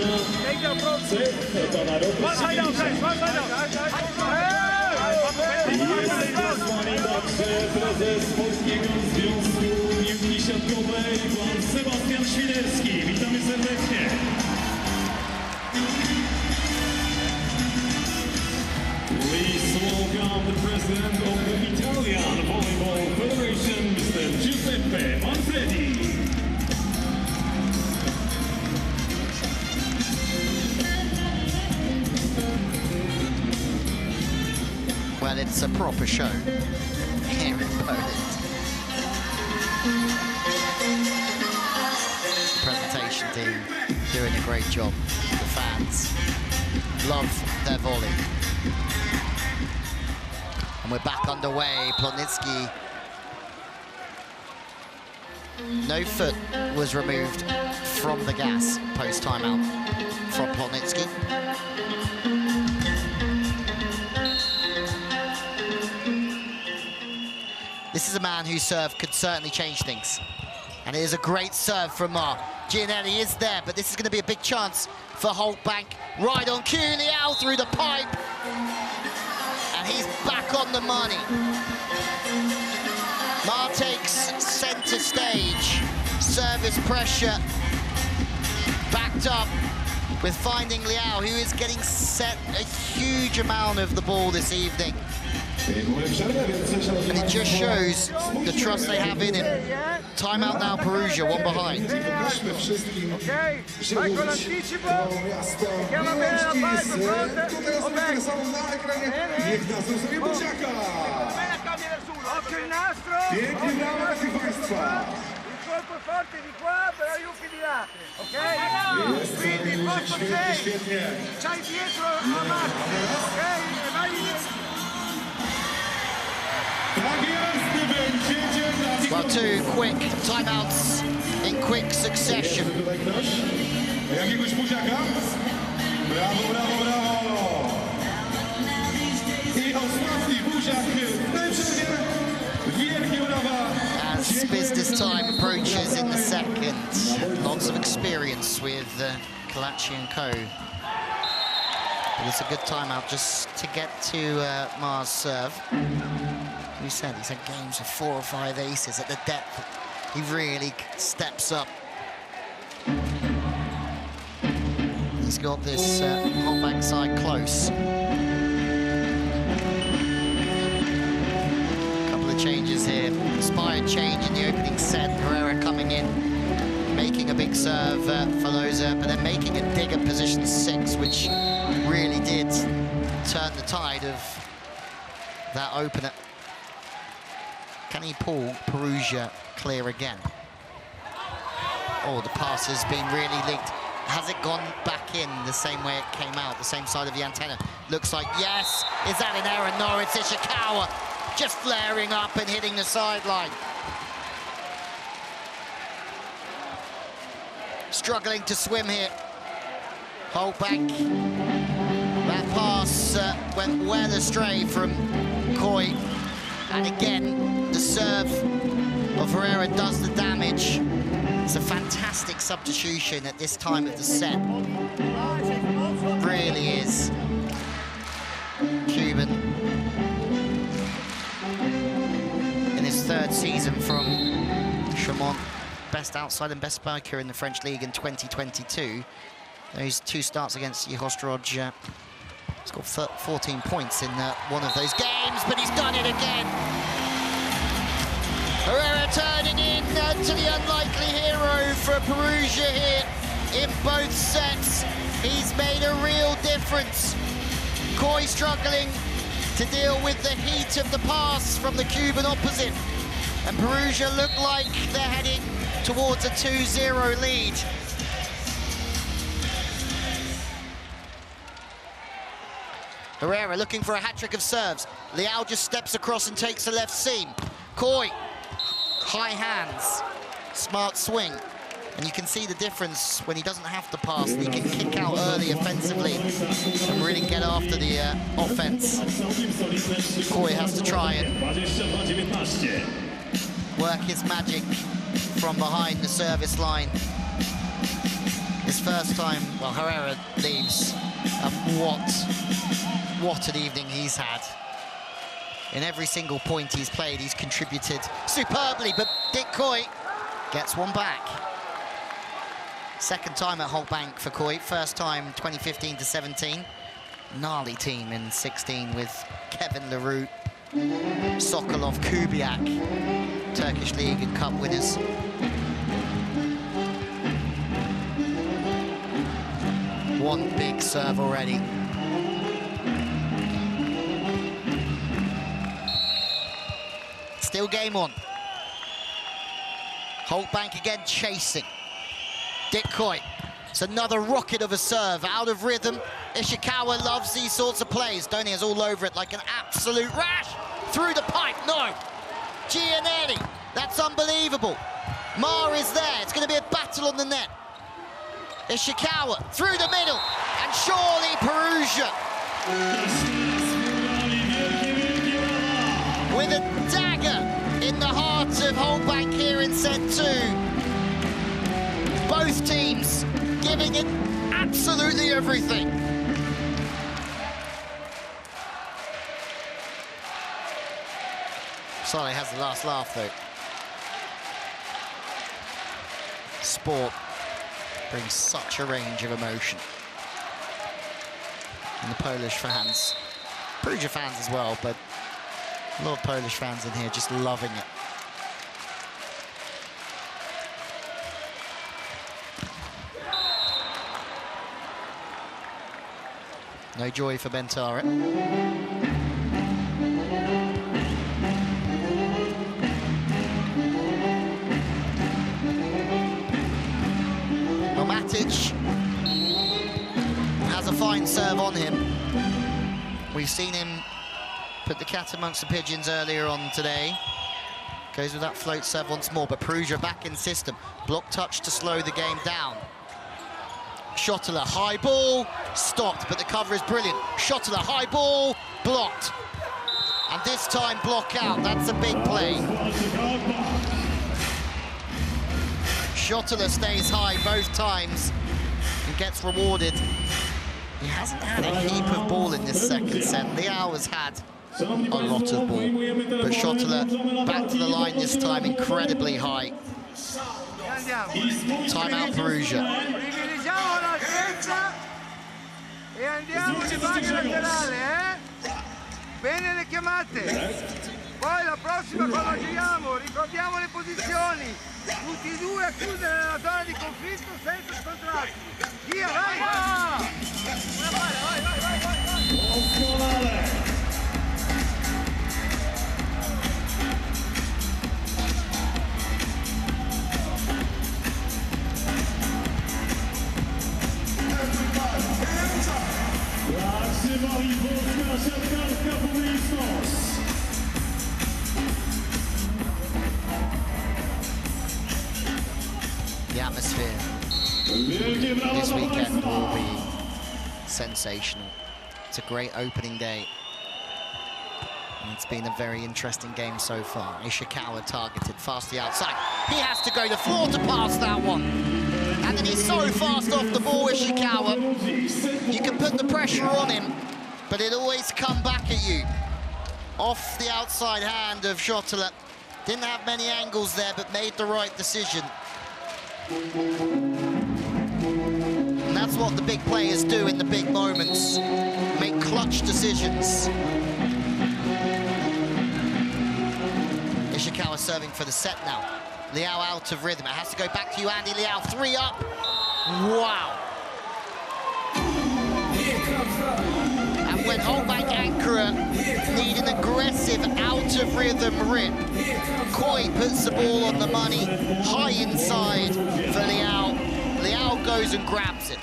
[SPEAKER 3] pana roku Jest z nami także prezes Polskiego Związku Piłki Siatkowej, pan Sebastian Świderski. Witamy serdecznie. Please welcome the president of the Italian Volleyball Federation, Mr. Giuseppe Manfredi.
[SPEAKER 1] Well, it's a proper show here in Poland. The presentation team doing a great job. The fans love their volley. And we're back underway. Plotnitsky. No foot was removed from the gas post-timeout from Plotnitsky. This is a man whose serve could certainly change things. And it is a great serve from Giannelli is there, but this is going to be a big chance for Halkbank. Right on cue, Leal through the pipe. And he's back on the money. Mar takes centre stage. Service pressure backed up with finding Leal, who is getting set a huge amount of the ball this evening. And it just shows the trust they have in him. Timeout now, Perugia, one behind.
[SPEAKER 4] Colpo forte di qua, però Yuki di là, ok? Quindi il posto 6, c'hai dietro la macchina, ok? E vai
[SPEAKER 1] Well, two quick timeouts in quick succession.
[SPEAKER 3] Brawo, brawo, brawo! I ostatni buziak w tej przerwie. Wielkie brawa.
[SPEAKER 1] As business time approaches in the second, lots of experience with Kalachi and co. But it's a good timeout just to get to Ma's serve. We said he's had games with 4 or 5 aces at the depth. He really steps up. He's got this Halkbank side close. Couple of changes here. Inspired change in the opening set. Herrera coming in, making a big serve for Loza, but then making a dig at position 6, which really did turn the tide of that opener. Can he pull Perugia clear again? Oh, the pass has been really leaked. Has it gone back in the same way it came out, the same side of the antenna? Looks like yes. Is that an error? No, it's Ishikawa just flaring up and hitting the sideline. Struggling to swim here. Halkbank. That pass went well astray from Koi. And again, the serve of Herrera does the damage. It's a fantastic substitution at this time of the set. Really is. Cuban in his 3rd season from Chaumont. Best outside and best spiker in the French league in 2022. Those 2 starts against Yoandy Leal. He's got 14 points in one of those games, but he's done it again. Herrera turning in to the unlikely hero for Perugia here in both sets. He's made a real difference. Koi struggling to deal with the heat of the pass from the Cuban opposite. And Perugia look like they're heading towards a 2-0 lead. Herrera looking for a hat-trick of serves. Leal just steps across and takes the left seam. Koi, high hands, smart swing. And you can see the difference when he doesn't have to pass, and he can kick out early offensively and really get after the offense. Koi has to try and work his magic from behind the service line. His first time, well, Herrera leaves, and what an evening he's had. In every single point he's played, he's contributed superbly, but Dick Koi gets one back. Second time at Halkbank for Koi, first time 2015 to 17. Gnarly team in 16 with Kevin Leroux, Sokolov, Kubiak, Turkish League and Cup winners. One big serve already. Still game on. Halkbank again chasing. Dick Koi. It's another rocket of a serve, out of rhythm. Ishikawa loves these sorts of plays. Donny is all over it like an absolute rash. Through the pipe, no. Giannelli, that's unbelievable. Ma is there, it's going to be a battle on the net. Ishikawa through the middle, and surely Perugia with a dagger in the heart of Halkbank here in set 2. Both teams giving it absolutely everything. Saleh has the last laugh though. Sport brings such a range of emotion. And the Polish fans, Perugia fans as well, but a lot of Polish fans in here just loving it. No joy for Ben Tara. Matic has a fine serve on him. We've seen him put the cat amongst the pigeons earlier on today. Goes with that float serve once more, but Perugia back in system. Block touch to slow the game down. Schottler, high ball, stopped, but the cover is brilliant. Schottler, high ball, blocked. And this time block out, that's a big play. Schottler stays high both times and gets rewarded. He hasn't had a heap of ball in this second set. Leal has had a lot of ball, but Schottler back to the line this time, incredibly high. Timeout Perugia.
[SPEAKER 4] Privilegiamo l'altezza e andiamo di base laterale, Bene le chiamate. Poi la prossima quando giriamo, ricordiamo le posizioni. Tutti e due a chiudere nella zona di conflitto senza scontrarsi. Via, vai! Vai!
[SPEAKER 1] The atmosphere this weekend will be sensational. It's a great opening day. And it's been a very interesting game so far. Ishikawa targeted fast the outside. He has to go to the floor to pass that one. And then he's so fast off the ball, Ishikawa. You can put the pressure on him, but it always come back at you. Off the outside hand of Schottler. Didn't have many angles there, but made the right decision. And that's what the big players do in the big moments. Make clutch decisions. Ishikawa serving for the set now. Leal out of rhythm. It has to go back to Yoandy Leal. 3 up. Wow. And when Halkbank Ankara need an aggressive out of rhythm rip, Koi puts the ball on the money, high inside for Leal. Leal goes and grabs it.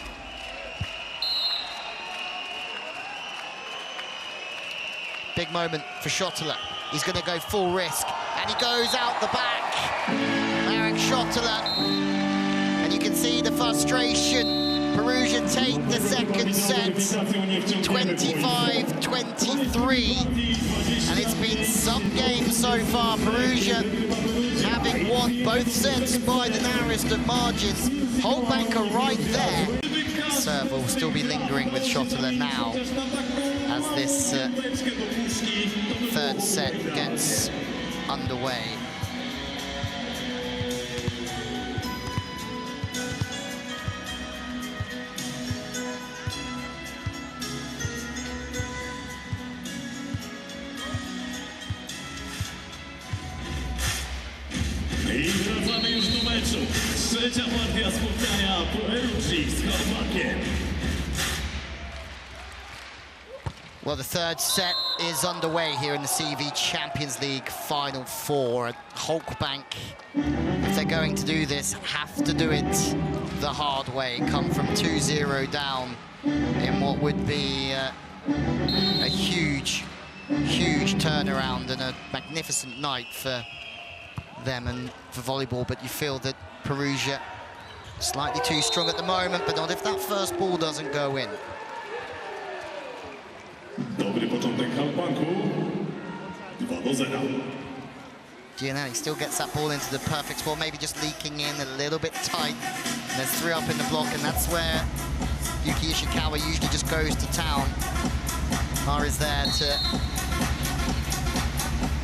[SPEAKER 1] Big moment for Schottler. He's going to go full risk, and he goes out the back. Marek Schottler, and you can see the frustration. Perugia take the second set, 25-23, and it's been some games so far. Perugia having won both sets by the narrowest of margins. Halkbank are right there. Serve will still be lingering with Schottler now as this third set gets underway.
[SPEAKER 3] I wracamy już do meczu. Trzecia partia spotkania Perugii z Hulkbankiem.
[SPEAKER 1] Well, the third set is underway here in the CV Champions League Final Four. Hulkbank, if they're going to do this, have to do it the hard way. Come from 2-0 down in what would be a huge, huge turnaround and a magnificent night for them and for volleyball. But you feel that Perugia slightly too strong at the moment, but not if that first ball doesn't go in.
[SPEAKER 3] Dobry początek Halkbanku. 2-0.
[SPEAKER 1] Giannelli still gets that ball into the perfect spot, maybe just leaking in a little bit tight. And there's 3 up in the block, and that's where Yuki Ishikawa usually just goes to town. Is there to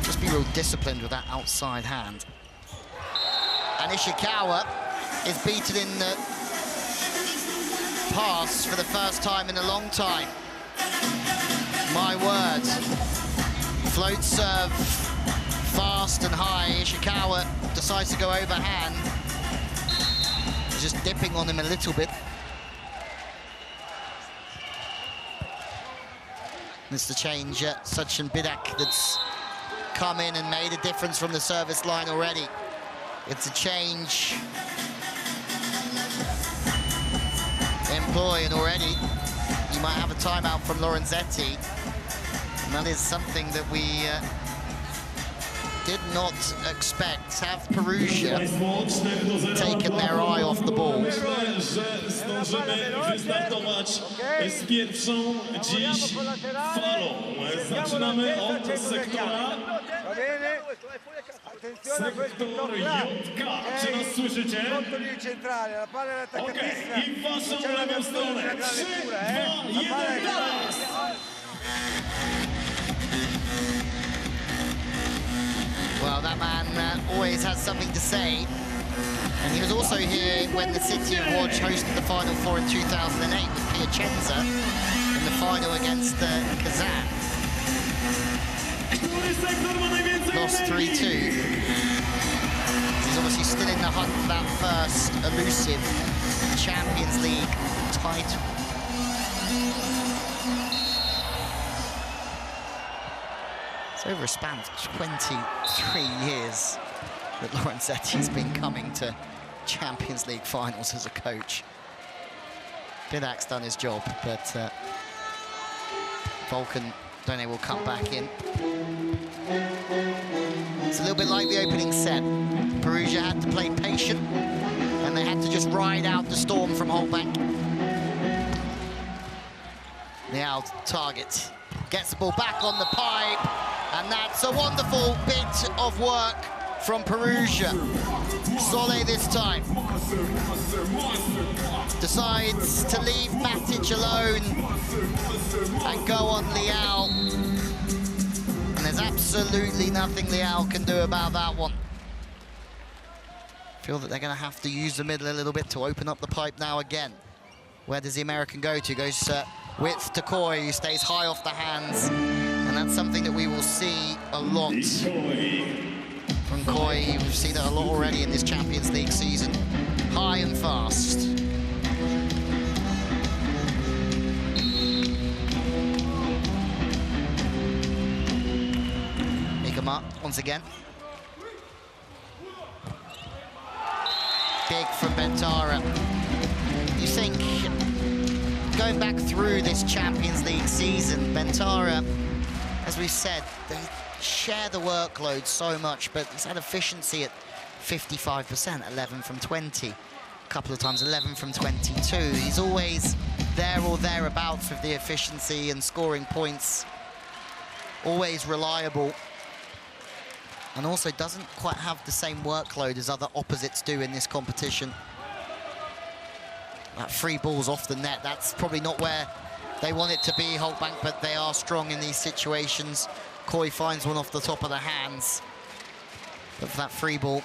[SPEAKER 1] just be real disciplined with that outside hand. And Ishikawa is beaten in the pass for the first time in a long time. My word. Float serve, fast and high. Ishikawa decides to go overhand. Just dipping on him a little bit. It's the change, Sachin Bidak, that's come in and made a difference from the service line already. It's a change employ, and already you might have a timeout from Lorenzetti. And that is something that we did not expect. Have Perugia taken their eye off the ball.
[SPEAKER 3] możemy wystartować z pierwszą dziś falą. Zaczynamy od sektora. Sektor J.K. Czy nas słyszycie? Okej, i w waszą lewą stronę. 3, 2, 1, teraz!
[SPEAKER 1] Well, that man always has something to say. And he was also here when the city of Łódź hosted the Final Four in 2008 with Piacenza in the final against Kazan. Lost 3-2. He's obviously still in the hunt for that first elusive Champions League title. It's over a span of 23 years that Lorenzetti's been coming to Champions League finals as a coach. Vidak's done his job, but Volkan Done will come back in. It's a little bit like the opening set. Perugia had to play patient, and they had to just ride out the storm from Halkbank. Leal target, gets the ball back on the pipe, and that's a wonderful bit of work from Perugia. Solé this time decides to leave Matic alone and go on Leal. And there's absolutely nothing Leal can do about that one. Feel that they're going to have to use the middle a little bit to open up the pipe now again. Where does the American go to? Goes width to Koi, who stays high off the hands. And that's something that we will see a lot from Koi. We've seen it a lot already in this Champions League season. High and fast. Sicoma once again. Big from Ben Tara. You think, going back through this Champions League season, Ben Tara, as we said, they share the workload so much, but he's had efficiency at 55%, 11 from 20. A couple of times 11 from 22. He's always there or thereabouts with the efficiency and scoring points. Always reliable. And also doesn't quite have the same workload as other opposites do in this competition. That free ball's off the net, that's probably not where they want it to be, Hulkbank, but they are strong in these situations. Koi finds one off the top of the hands. But for that free ball,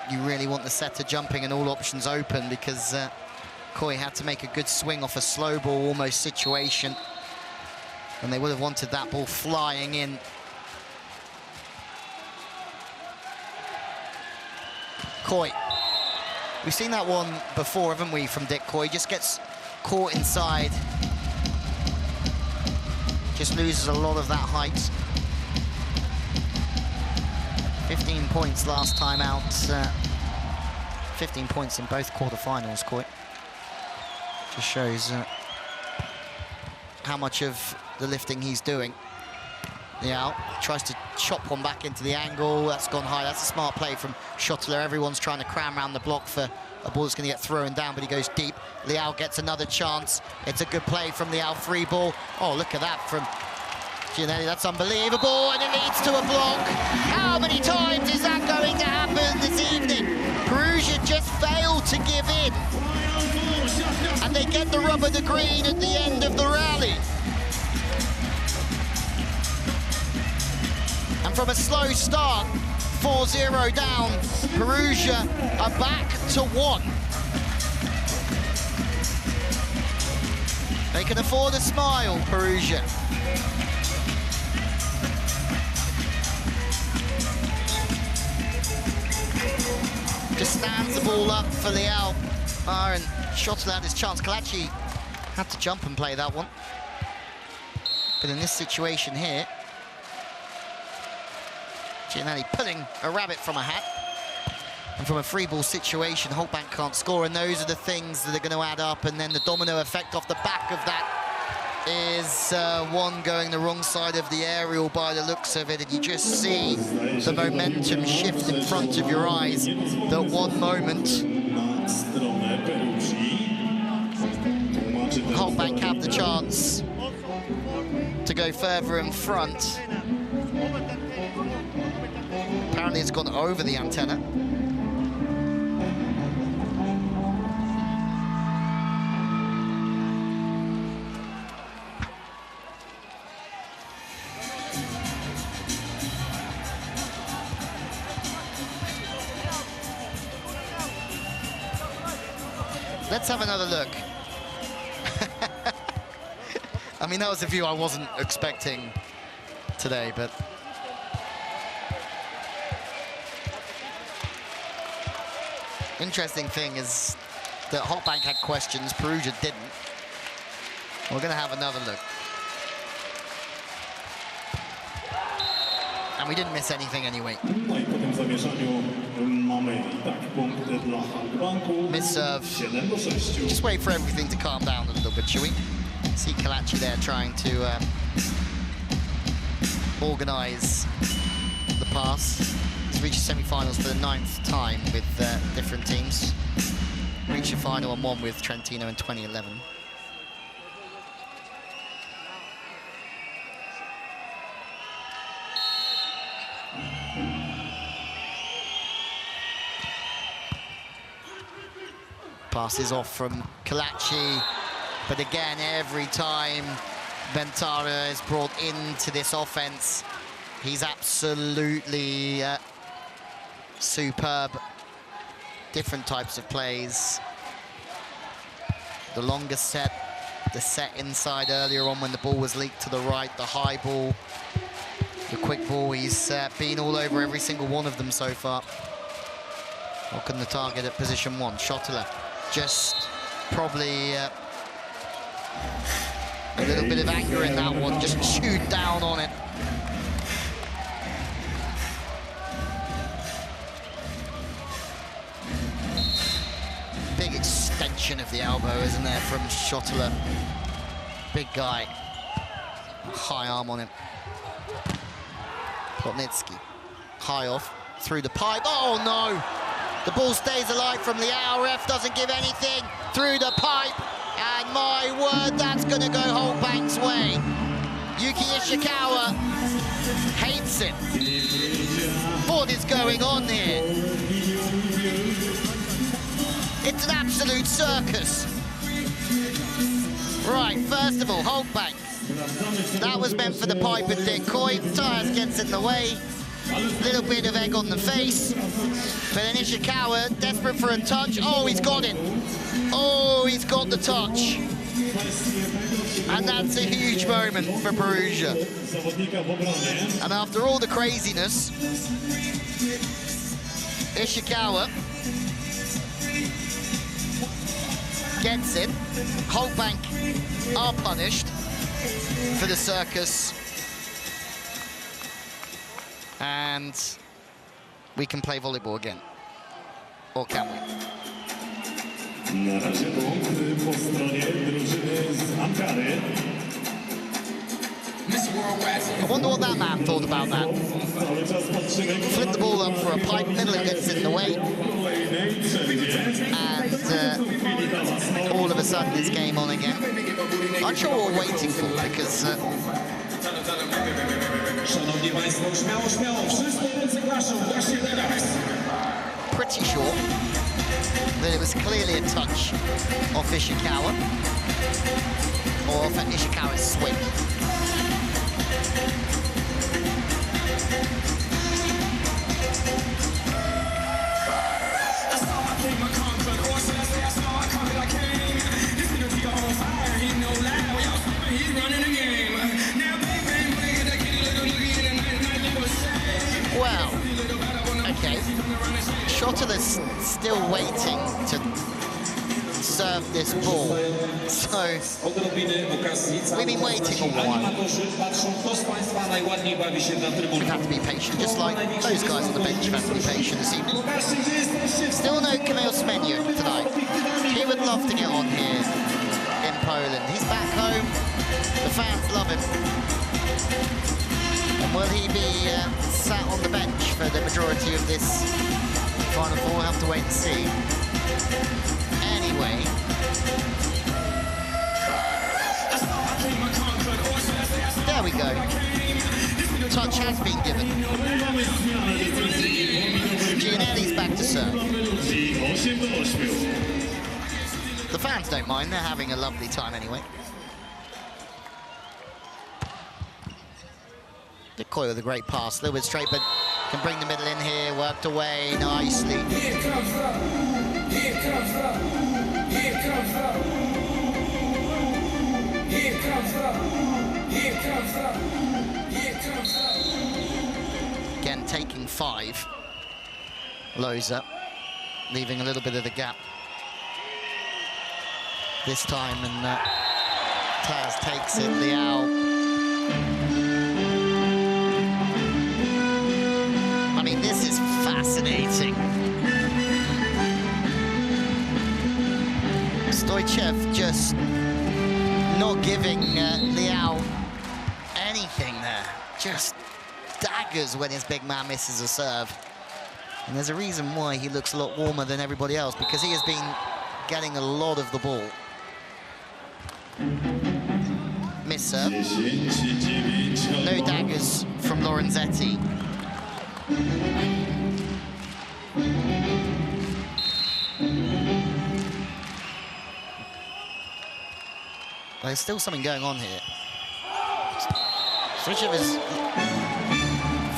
[SPEAKER 1] you really want the setter jumping and all options open, because Koi had to make a good swing off a slow ball almost situation. And they would have wanted that ball flying in. Koi. We've seen that one before, haven't we, from Dick Koi? Just gets caught inside. Just loses a lot of that height. 15 points last time out. 15 points in both quarterfinals, Koi. Just shows how much of the lifting he's doing. Leal tries to chop one back into the angle. That's gone high. That's a smart play from Schottler. Everyone's trying to cram around the block for a ball that's going to get thrown down, but he goes deep. Leal gets another chance. It's a good play from Leal. Free ball. Oh, look at that from Giannelli. That's unbelievable, and it leads to a block. How many times is that going to happen this evening? Perugia just failed to give in, and they get the rub of the green at the end of the rally. And from a slow start, 4-0 down, Perugia are back to 1. They can afford a smile, Perugia. Just stands the ball up for Leal. And Schottler had his chance. Kalachi had to jump and play that one. But in this situation here, Giannelli pulling a rabbit from a hat. And from a free ball situation, Halkbank can't score, and those are the things that are going to add up, and then the domino effect off the back of that is one going the wrong side of the aerial by the looks of it, and you just see the momentum shift in front of your eyes. That one moment Halkbank have the chance to go further in front. Apparently it's gone over the antenna. Let's have another look. I mean, that was a view I wasn't expecting today, but interesting thing is that Halkbank had questions, Perugia didn't. We're going to have another look. And we didn't miss anything anyway. Miss serve. Just wait for everything to calm down a little bit, shall we? See Kalachi there trying to organise the pass. He's reached semi-finals for the 9th time with different teams. Reached a final and won with Trentino in 2011. Passes off from Kalachi, but again, every time Ben Tara is brought into this offense, he's absolutely superb. Different types of plays. The longer set, the set inside earlier on when the ball was leaked to the right, the high ball, the quick ball. He's been all over every single one of them so far. Locking the target at position 1, Schottler. Just probably a little bit of anger in that one, just chewed down on it. Big extension of the elbow, isn't there, from Schottler. Big guy, high arm on him. Plotnitsky, high off, through the pipe, oh no! The ball stays alive from the out, ref doesn't give anything, through the pipe, and my word, that's gonna go Halkbank's way. Yuki Ishikawa hates it. What is going on here? It's an absolute circus. Right, first of all, Halkbank. That was meant for the pipe and decoy. Tyres gets in the way. Little bit of egg on the face. But then Ishikawa, desperate for a touch. Oh, he's got it. Oh, he's got the touch. And that's a huge moment for Perugia. And after all the craziness, Ishikawa gets it. Halkbank are punished for the circus. And we can play volleyball again. Or can we?
[SPEAKER 3] Na razie punkt po stronie drużyny z Ankary.
[SPEAKER 1] I wonder what that man thought about that. Flipped the ball up for a pipe, middle it gets in the way. And all of a sudden it's game on again. I'm sure what we're waiting for because
[SPEAKER 3] Szanowni Państwo, śmiało, śmiało, wszystko ręce klaszą właśnie teraz.
[SPEAKER 1] Pretty sure that it was clearly a touch off Ishikawa or off Ishikawa's swing. Well, okay. Schottler's still waiting to serve this ball. So we've been waiting a while. We have to be patient, just like those guys on the bench have to be patient this evening. Still no Kamil Smenyu tonight. He would love to get on here in Poland. He's back home. The fans love him. And will he be sat on the bench for the majority of this Final Four? We'll have to wait and see. Anyway, so touch has been given. Giannelli's back to serve. The fans don't mind, they're having a lovely time anyway. Decoy with a great pass, a little bit straight, but can bring the middle in here, worked away nicely.
[SPEAKER 5] Here comes up, here comes up, here comes up, here comes up, here comes up, here comes up.
[SPEAKER 1] Again, taking 5. Loza, leaving a little bit of the gap this time, and Taz takes it, Leal. I mean, this is fascinating. Stoichev just not giving Leal anything there. Just daggers when his big man misses a serve. And there's a reason why he looks a lot warmer than everybody else, because he has been getting a lot of the ball. Miss serve. No daggers from Lorenzetti. There's still something going on here. Stoichev is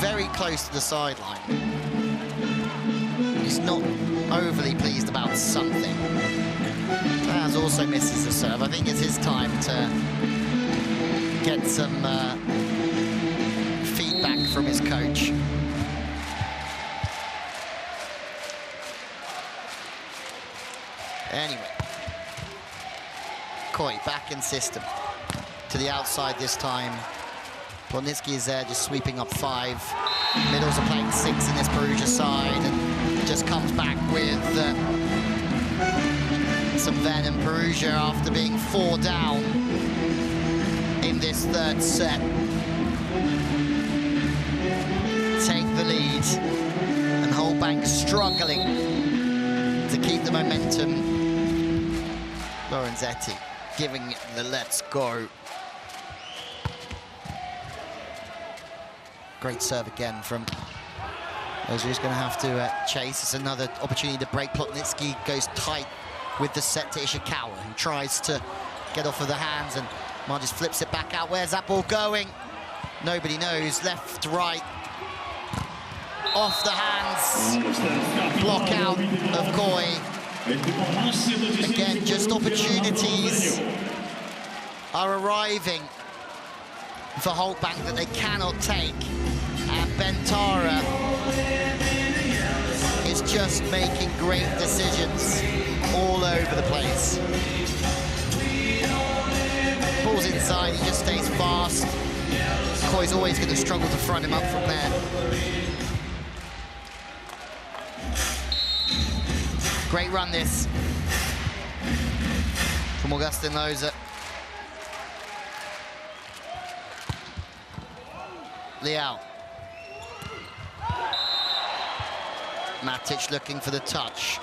[SPEAKER 1] very close to the sideline. He's not overly pleased about something. Taz also misses the serve. I think it's his time to get some feedback from his coach. Anyway, Koi back in system. To the outside this time. Plotnitsky is there, just sweeping up 5. Middles are playing 6 in this Perugia side, and just comes back with some venom. Perugia, after being 4 down in this 3rd set, take the lead, and Hulkbank struggling to keep the momentum. Lorenzetti giving it the let's go. Great serve again from Loza, who's going to have to chase. It's another opportunity to break. Plotnitsky goes tight with the set to Ishikawa, who tries to get off of the hands, and Mar just flips it back out. Where's that ball going? Nobody knows. Left, right, off the hands. Block out of Koi. Again, just opportunities are arriving for Halkbank that they cannot take. And Ben Tara is just making great decisions all over the place. Ball's inside, he just stays fast. Koi's always going to struggle to front him up from there. Great run this from Augustin Loza. Leal. Matic looking for the touch.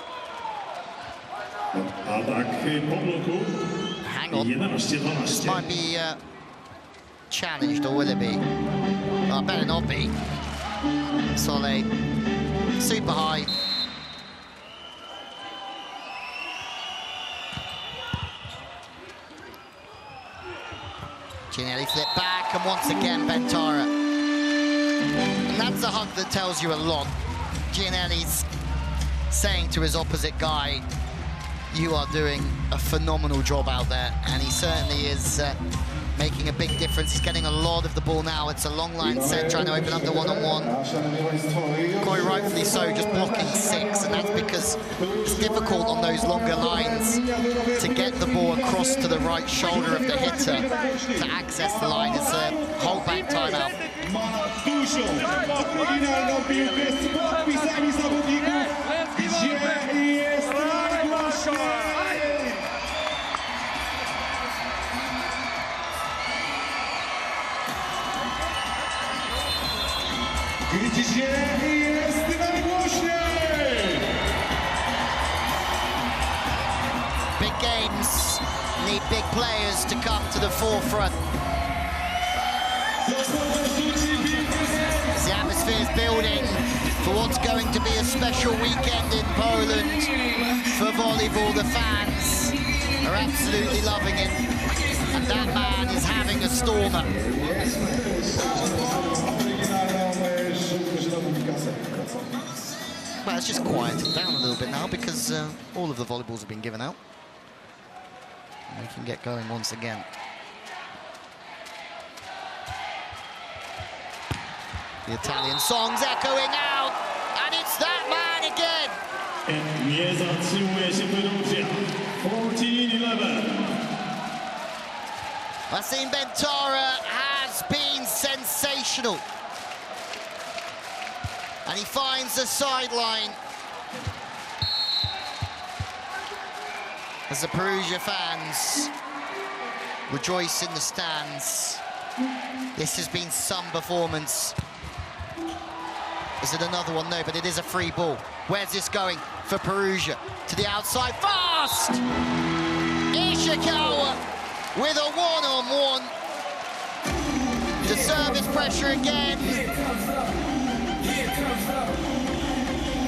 [SPEAKER 1] Hang on. This might be challenged, or will it be? Oh, better not be. Solé, super high. Giannelli flip back, and once again Ben Tara. And that's a hug that tells you a lot. Giannelli's saying to his opposite guy, you are doing a phenomenal job out there, and he certainly is making a big difference. He's getting a lot of the ball now. It's a long line set, trying to open up the one-on-one. Koi, rightfully so, just blocking 6, and that's because it's difficult on those longer lines to get the ball across to the right shoulder of the hitter to access the line. It's a Hulkbank timeout. Big games need big players to come to the forefront. As the atmosphere is building for what's going to be a special weekend in Poland for volleyball, the fans are absolutely loving it. And that man is having a stormer. Well, it's just quieted down a little bit now because all of the volleyballs have been given out. And we can get going once again. The Italian songs echoing out, and it's that man again.
[SPEAKER 3] Nie zatrzymuje się Perugia. 14-11.
[SPEAKER 1] Wassim Ben Tara has been sensational. And he finds the sideline. As the Perugia fans rejoice in the stands. This has been some performance. Is it another one? No, but it is a free ball. Where's this going for Perugia? To the outside, fast! Ishikawa with a one-on-one. The service pressure again.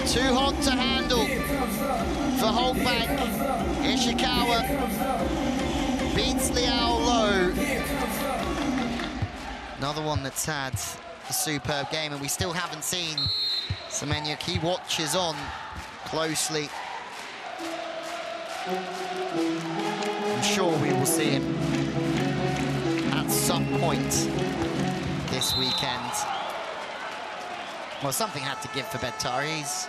[SPEAKER 1] Too hot to handle for Hulkbank. Ishikawa beats Leal low. Another one that's had a superb game, and we still haven't seen Semenya. He watches on closely. I'm sure we will see him at some point this weekend. Well, something had to give for Ben Tara. He's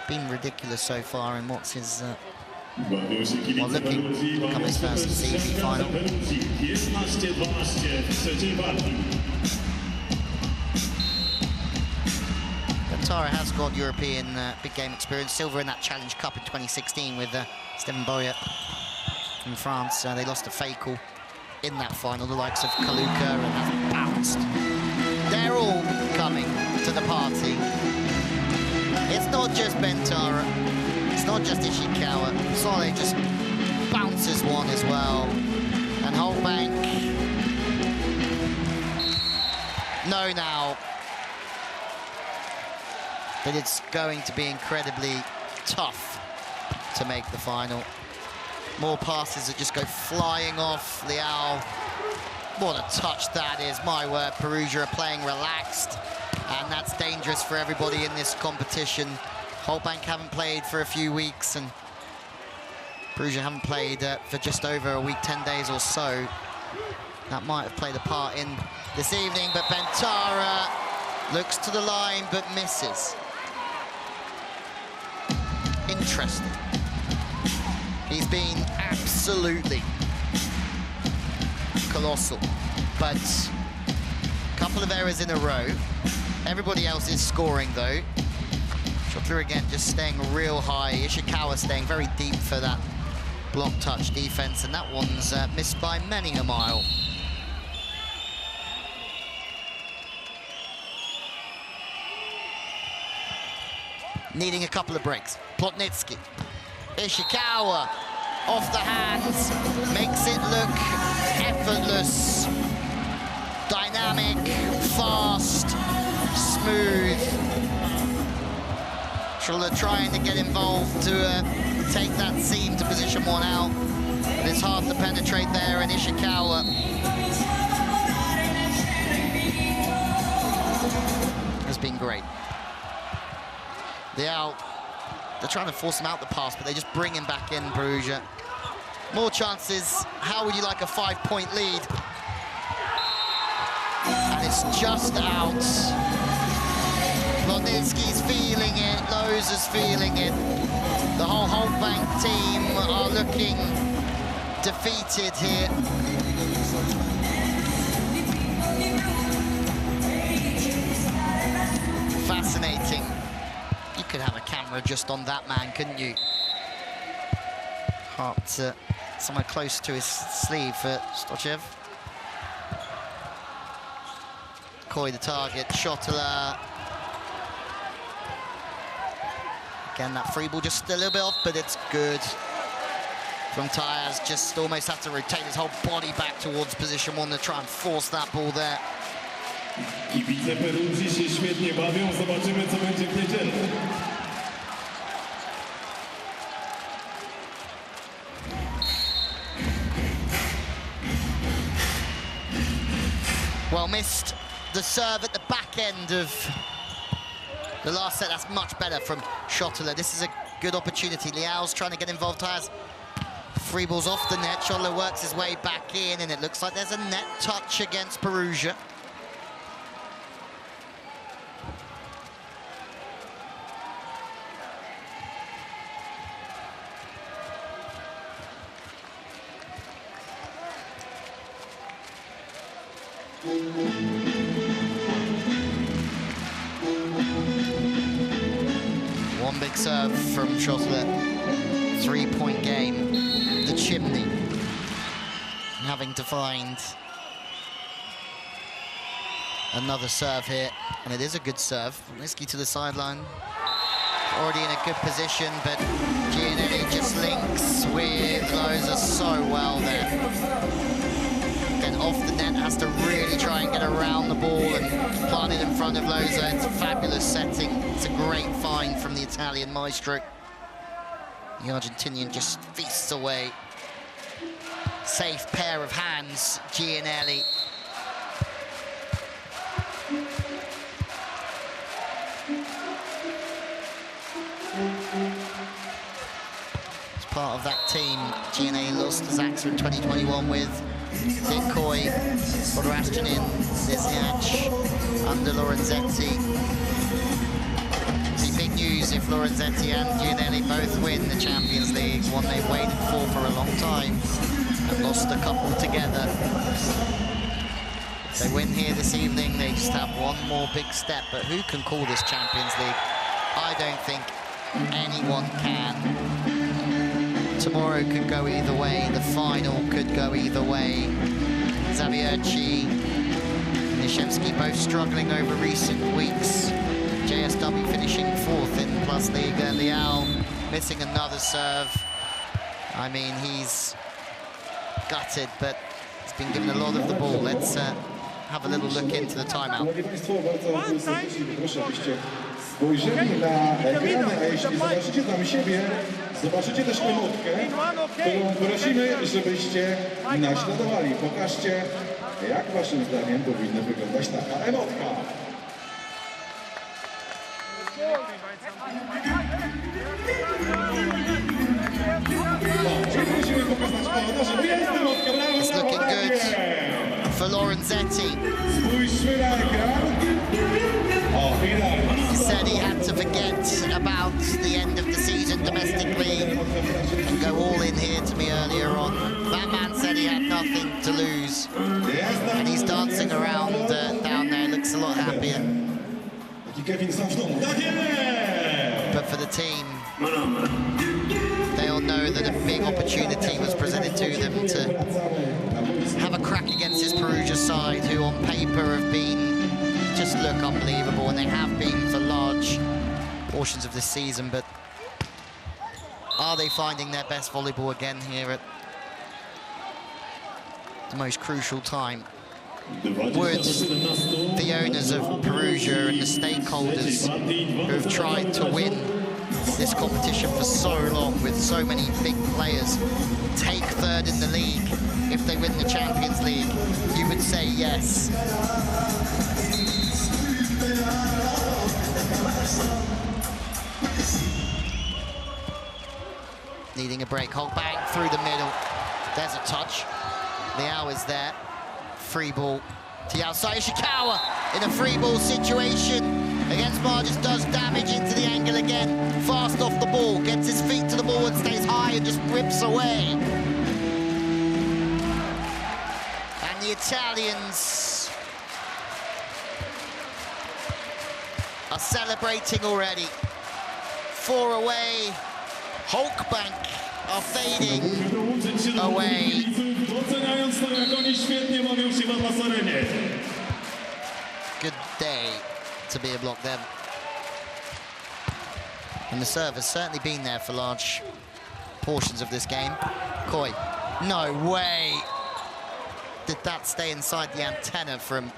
[SPEAKER 1] been ridiculous so far in what's his well, looking to become his first CV final. Ben Tara has got European big game experience, silver in that Challenge Cup in 2016 with Steven Boyer from France. They lost to Fakel in that final, the likes of Kaluka, and that's bounced. They're all coming to the party. It's not just Ben Tara, it's not just Ishikawa. Sole just bounces one as well. And Halkbank, know now that it's going to be incredibly tough to make the final. More passes that just go flying off. Leal, what a touch that is, my word. Perugia are playing relaxed, and that's dangerous for everybody in this competition. Halkbank haven't played for a few weeks, and Perugia haven't played for just over a week, 10 days or so. That might have played a part in this evening, but Ben Tara looks to the line but misses. Interesting. He's been absolutely colossal, but a couple of errors in a row. Everybody else is scoring though. Shot through again, just staying real high. Ishikawa staying very deep for that block touch defense, and that one's missed by many a mile. Needing a couple of breaks. Plotnitsky. Ishikawa off the hands, makes it look effortless, dynamic, fast, smooth. Schuller trying to get involved to take that seam to position one out, but it's hard to penetrate there, and Ishikawa has been great. They're trying to force him out the pass, but they just bring him back in, Perugia. More chances. How would you like a 5-point lead? And it's just out. Plotnitsky's feeling it, Lowe's is feeling it. The whole Halkbank team are looking defeated here. Fascinating. You could have a camera just on that man, couldn't you? Heart somewhere close to his sleeve for Stochev. Koi the target, Schottler. Again, that free ball just a little bit off, but it's good. from Tyaz, just almost have to rotate his whole body back towards position one to try and force that ball there.
[SPEAKER 3] Kibice Perugii się świetnie bawią, zobaczymy co będzie w niedzielę.
[SPEAKER 1] Well, missed the serve at the back end of the last set. That's much better from Schottler. This is a good opportunity. Leal's trying to get involved. Tyaz, free balls off the net. Schottler works his way back in, and it looks like there's a net touch against Perugia. One big serve from Schottler. 3-point game. The chimney. Having to find another serve here. And it is a good serve. Risky to the sideline. Already in a good position, but Giannelli just links with Loza so well there. Then off the net, has to really try and get around the ball and plant it in front of Loza. It's a fabulous setting. It's a great find from the Italian maestro. The Argentinian just feasts away. Safe pair of hands, Giannelli. As part of that team, Giannelli lost to Zaxa in 2021 with Decoy, Bodrashchinin, Zizniach, under Lorenzetti. It'd be big news if Lorenzetti and Giannelli both win the Champions League, one they've waited for a long time and lost a couple together. If they win here this evening, they just have one more big step, but who can call this Champions League? I don't think anyone can. Tomorrow could go either way, the final could go either way. Zawiercie, Nishemski both struggling over recent weeks. JSW finishing 4th in Plus Liga. Leal missing another serve. I mean, he's gutted, but he's been given a lot of the ball. Let's have a little look into the timeout.
[SPEAKER 3] Spojrzymy na ekrany, a jeśli zobaczycie tam siebie, zobaczycie też emotkę, którą prosimy, żebyście naśladowali. Pokażcie, jak waszym zdaniem powinna wyglądać taka emotka. Prosimy pokazać to, żeby jest emotka, brawo,
[SPEAKER 1] It's looking good for Lorenzetti.
[SPEAKER 3] Spójrzmy na ekran.
[SPEAKER 1] He said he had to forget about the end of the season domestically and go all in here to me earlier on. That man said he had nothing to lose, and he's dancing around down there, looks a lot happier. But for the team, they all know that a big opportunity was presented to them to have a crack against this Perugia side, who on paper have been just look unbelievable, and they have been for large portions of this season, but are they finding their best volleyball again here at the most crucial time? Would the owners of Perugia and the stakeholders who have tried to win this competition for so long with so many big players take 3rd in the league if they win the Champions League? You would say yes. Needing a break, Hulkbank through the middle. There's a touch. Leal is there. Free ball to the outside. Ishikawa in a free ball situation against Margis, does damage into the angle again. Fast off the ball, gets his feet to the ball and stays high and just rips away. And the Italians are celebrating already. 4 away. Halkbank are fading away. Good day to be a block them. And the serve has certainly been there for large portions of this game. Koi. No way. Did that stay inside the antenna from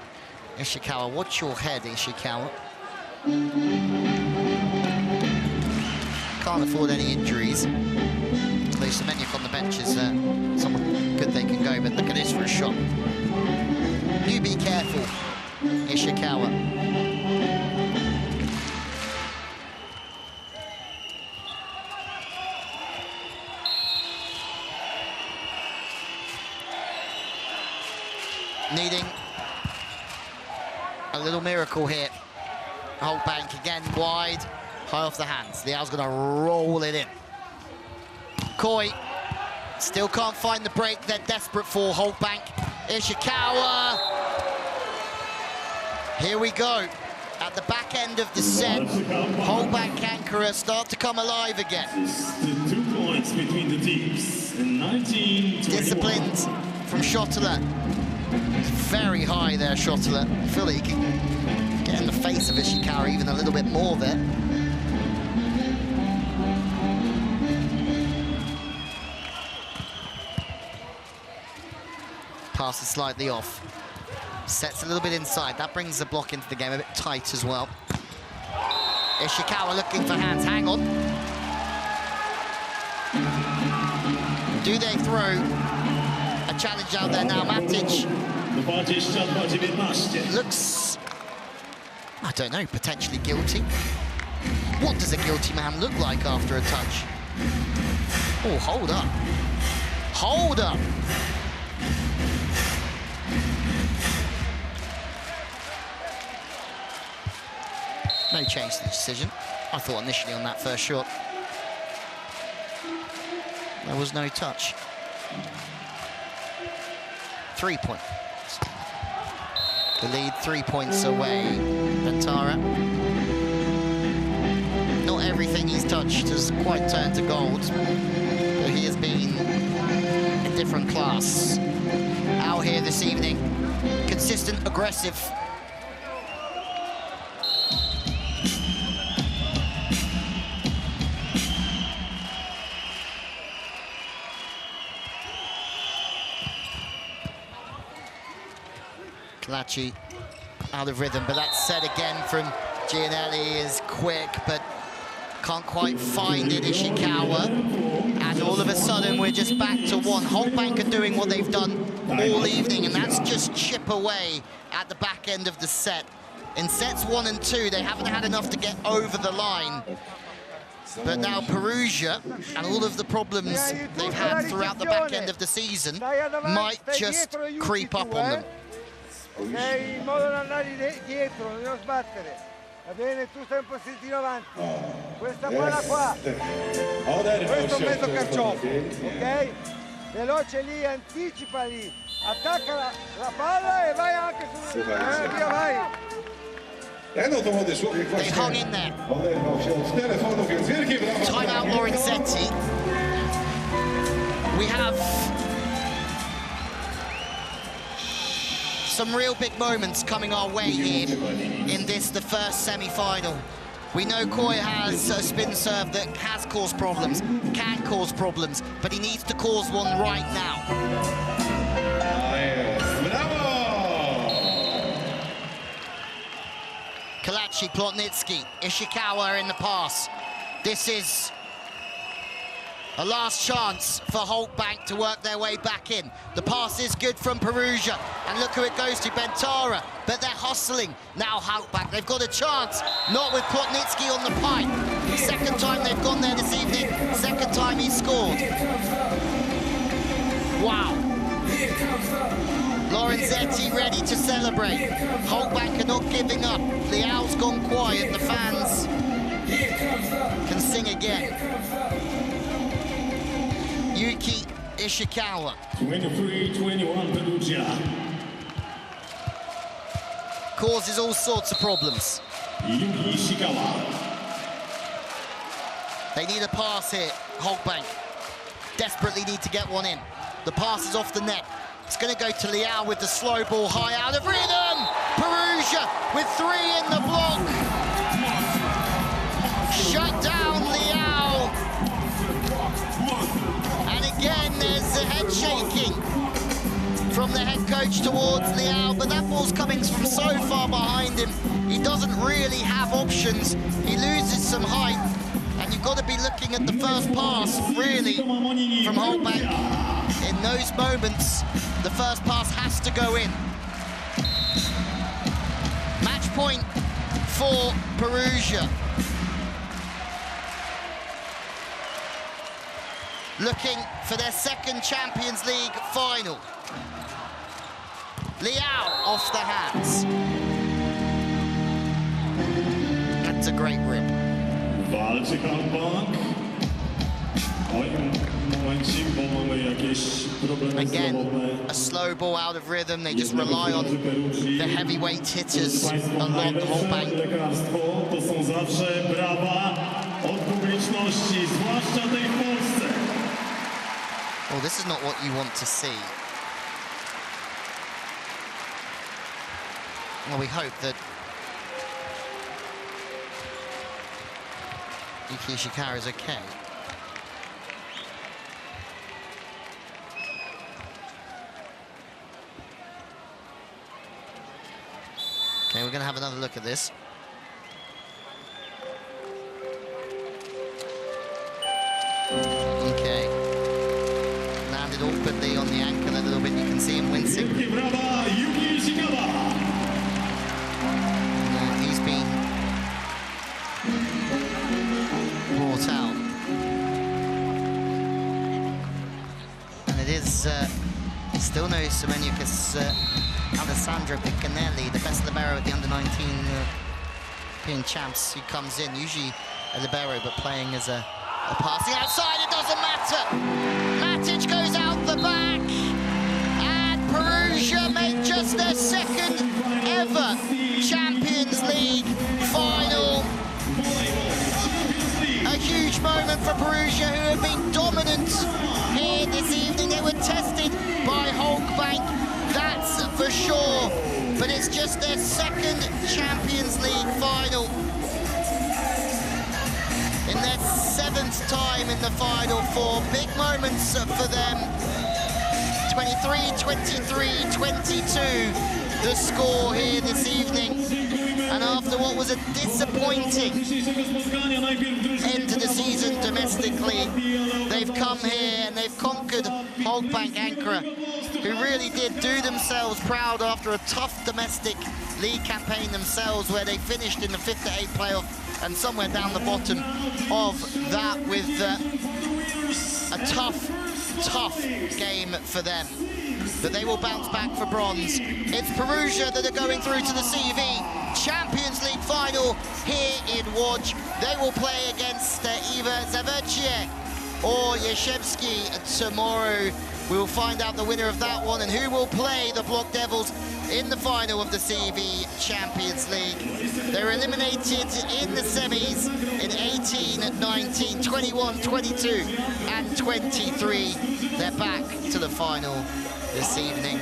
[SPEAKER 1] Ishikawa? Watch your head, Ishikawa. Can't afford any injuries. Although Semeniuk on the bench is someone good they can go, but look at this for a shot. You be careful, Ishikawa. Needing a little miracle here. Halkbank again wide, high off the hands. Leal's gonna roll it in. Koi still can't find the break they're desperate for. Halkbank, Ishikawa. Here we go. At the back end of the set, Halkbank Ankara start to come alive again.
[SPEAKER 3] The 2 points between the teams. 19-21.
[SPEAKER 1] Disciplined from Schottler. Very high there, Schottler. I feel like he can get in the face of Ishikawa even a little bit more there. Passes slightly off. Sets a little bit inside. That brings the block into the game a bit tight as well. Ishikawa looking for hands. Hang on. Do they throw a challenge out there now? Matic looks, I don't know, potentially guilty. What does a guilty man look like after a touch? Oh, hold up. Hold up. No change to the decision. I thought initially on that first shot there was no touch. 3 points. The lead 3 points away. Ben Tara. Not everything he's touched has quite turned to gold, but he has been a different class. Out here this evening, consistent, aggressive. Kalachi out of rhythm, but that set again from Giannelli is quick, but can't quite find it, Ishikawa. And all of a sudden, we're just back to one. Halkbank are doing what they've done all evening, and that's just chip away at the back end of the set. In sets 1 and 2, they haven't had enough to get over the line. But now Perugia and all of the problems they've had throughout the back end of the season might just creep up on them.
[SPEAKER 4] Ok, in modo da andare dietro, non devo sbattere. Va bene, tu stai un pochettino avanti. Questa palla qua. Questo è un mezzo carciofo, ok? Veloce lì, anticipa lì. Attacca la palla e vai anche su. Via, vai.
[SPEAKER 1] They hung in there. Timeout Lorenzetti. We have some real big moments coming our way here in this, the first semi-final. We know Koi has a spin serve that has caused problems, can cause problems, but he needs to cause one right now. Kalachi, Plotnitsky, Ishikawa in the pass. This is a last chance for Halkbank to work their way back in. The pass is good from Perugia, and look who it goes to, Ben Tara, but they're hustling now. Halkbank, they've got a chance, not with Plotnitsky on the pipe. Second time they've gone there this evening, second time he scored. Wow. Lorenzetti ready to celebrate. Halkbank are not giving up. Leal's gone quiet, the fans can sing again. Yuki Ishikawa.
[SPEAKER 3] 23-21 Perugia.
[SPEAKER 1] Causes all sorts of problems.
[SPEAKER 3] Yuki Ishikawa.
[SPEAKER 1] They need a pass here, Halkbank. Desperately need to get one in. The pass is off the net. It's going to go to Leal with the slow ball high out of rhythm. Perugia with 3 in the block. Shut down Leal. And again, there's from the head coach towards Leal, but that ball's coming from so far behind him. He doesn't really have options. He loses some height, and you've got to be looking at the first pass, really, from Halkbank. In those moments, the first pass has to go in. Match point for Perugia. Looking for their second Champions League final. Leal off the hands. That's a great rip.
[SPEAKER 3] Walczy Halkbank.
[SPEAKER 1] Again, a slow ball out of rhythm. They just rely on the heavyweight hitters a lot, Halkbank.
[SPEAKER 3] To są zawsze brawa od publiczności, zwłaszcza tej w Polsce.
[SPEAKER 1] Well, this is not what you want to see. Well, we hope that Yuki Ishikawa is okay. Okay, we're going to have another look at this. Okay. Landed awkwardly on the ankle a little bit. You can see him wincing.
[SPEAKER 3] Yuki Ishikawa.
[SPEAKER 1] He's been brought out. And it is still no Simone Alessandro Piccanelli, the best libero at the under-19 European champs, who comes in, usually a libero, but playing as a passing outside. It doesn't matter. Matic goes out the back, and Perugia make just their second ever Champions League final. A huge moment for Perugia, who have been dominant here this evening. They were tested by Halkbank, that's for sure, but it's just their second Champions League final. In their 7th time in the Final Four. Big moments for them. 23-23-22, the score here this evening. And after what was a disappointing end to the season domestically, they've come here and they've conquered Halkbank Ankara, who really did do themselves proud after a tough domestic league campaign themselves, where they finished in the 5th-8 playoff and somewhere down the bottom of that, with a tough game for them. But they will bounce back for bronze. It's Perugia that are going through to the CV Champions League final here in Łódź. They will play against either Zawiercie or Jaszewski tomorrow. We will find out the winner of that one and who will play the Block Devils in the final of the CV Champions League. They were eliminated in the semis in 18, 19, 21, 22 and 23. They're back to the final this evening.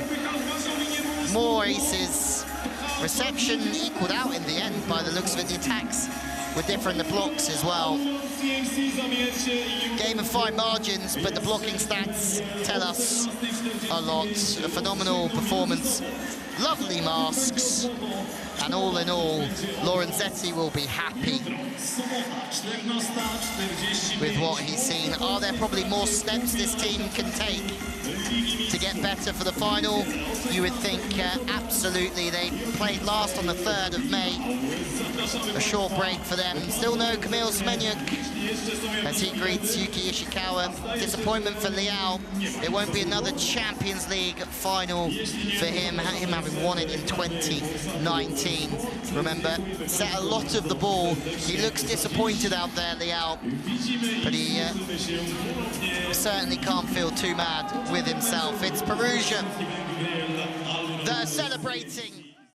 [SPEAKER 1] More aces. Reception equaled out in the end by the looks of it. The attacks were different, the blocks as well. Game of fine margins, but the blocking stats tell us a lot. A phenomenal performance. Lovely masks. And all in all, Lorenzetti will be happy with what he's seen. Are there probably more steps this team can take to get better for the final? You would think absolutely. They played last on the 3rd of May. A short break for them. Still no Kamil Semeniuk as he greets Yuki Ishikawa. Disappointment for Leal. It won't be another Champions League final for him having won it in 2019. Remember, set a lot of the ball. He looks disappointed out there, Leal, but he certainly can't feel too mad with himself. It's Perugia that are celebrating.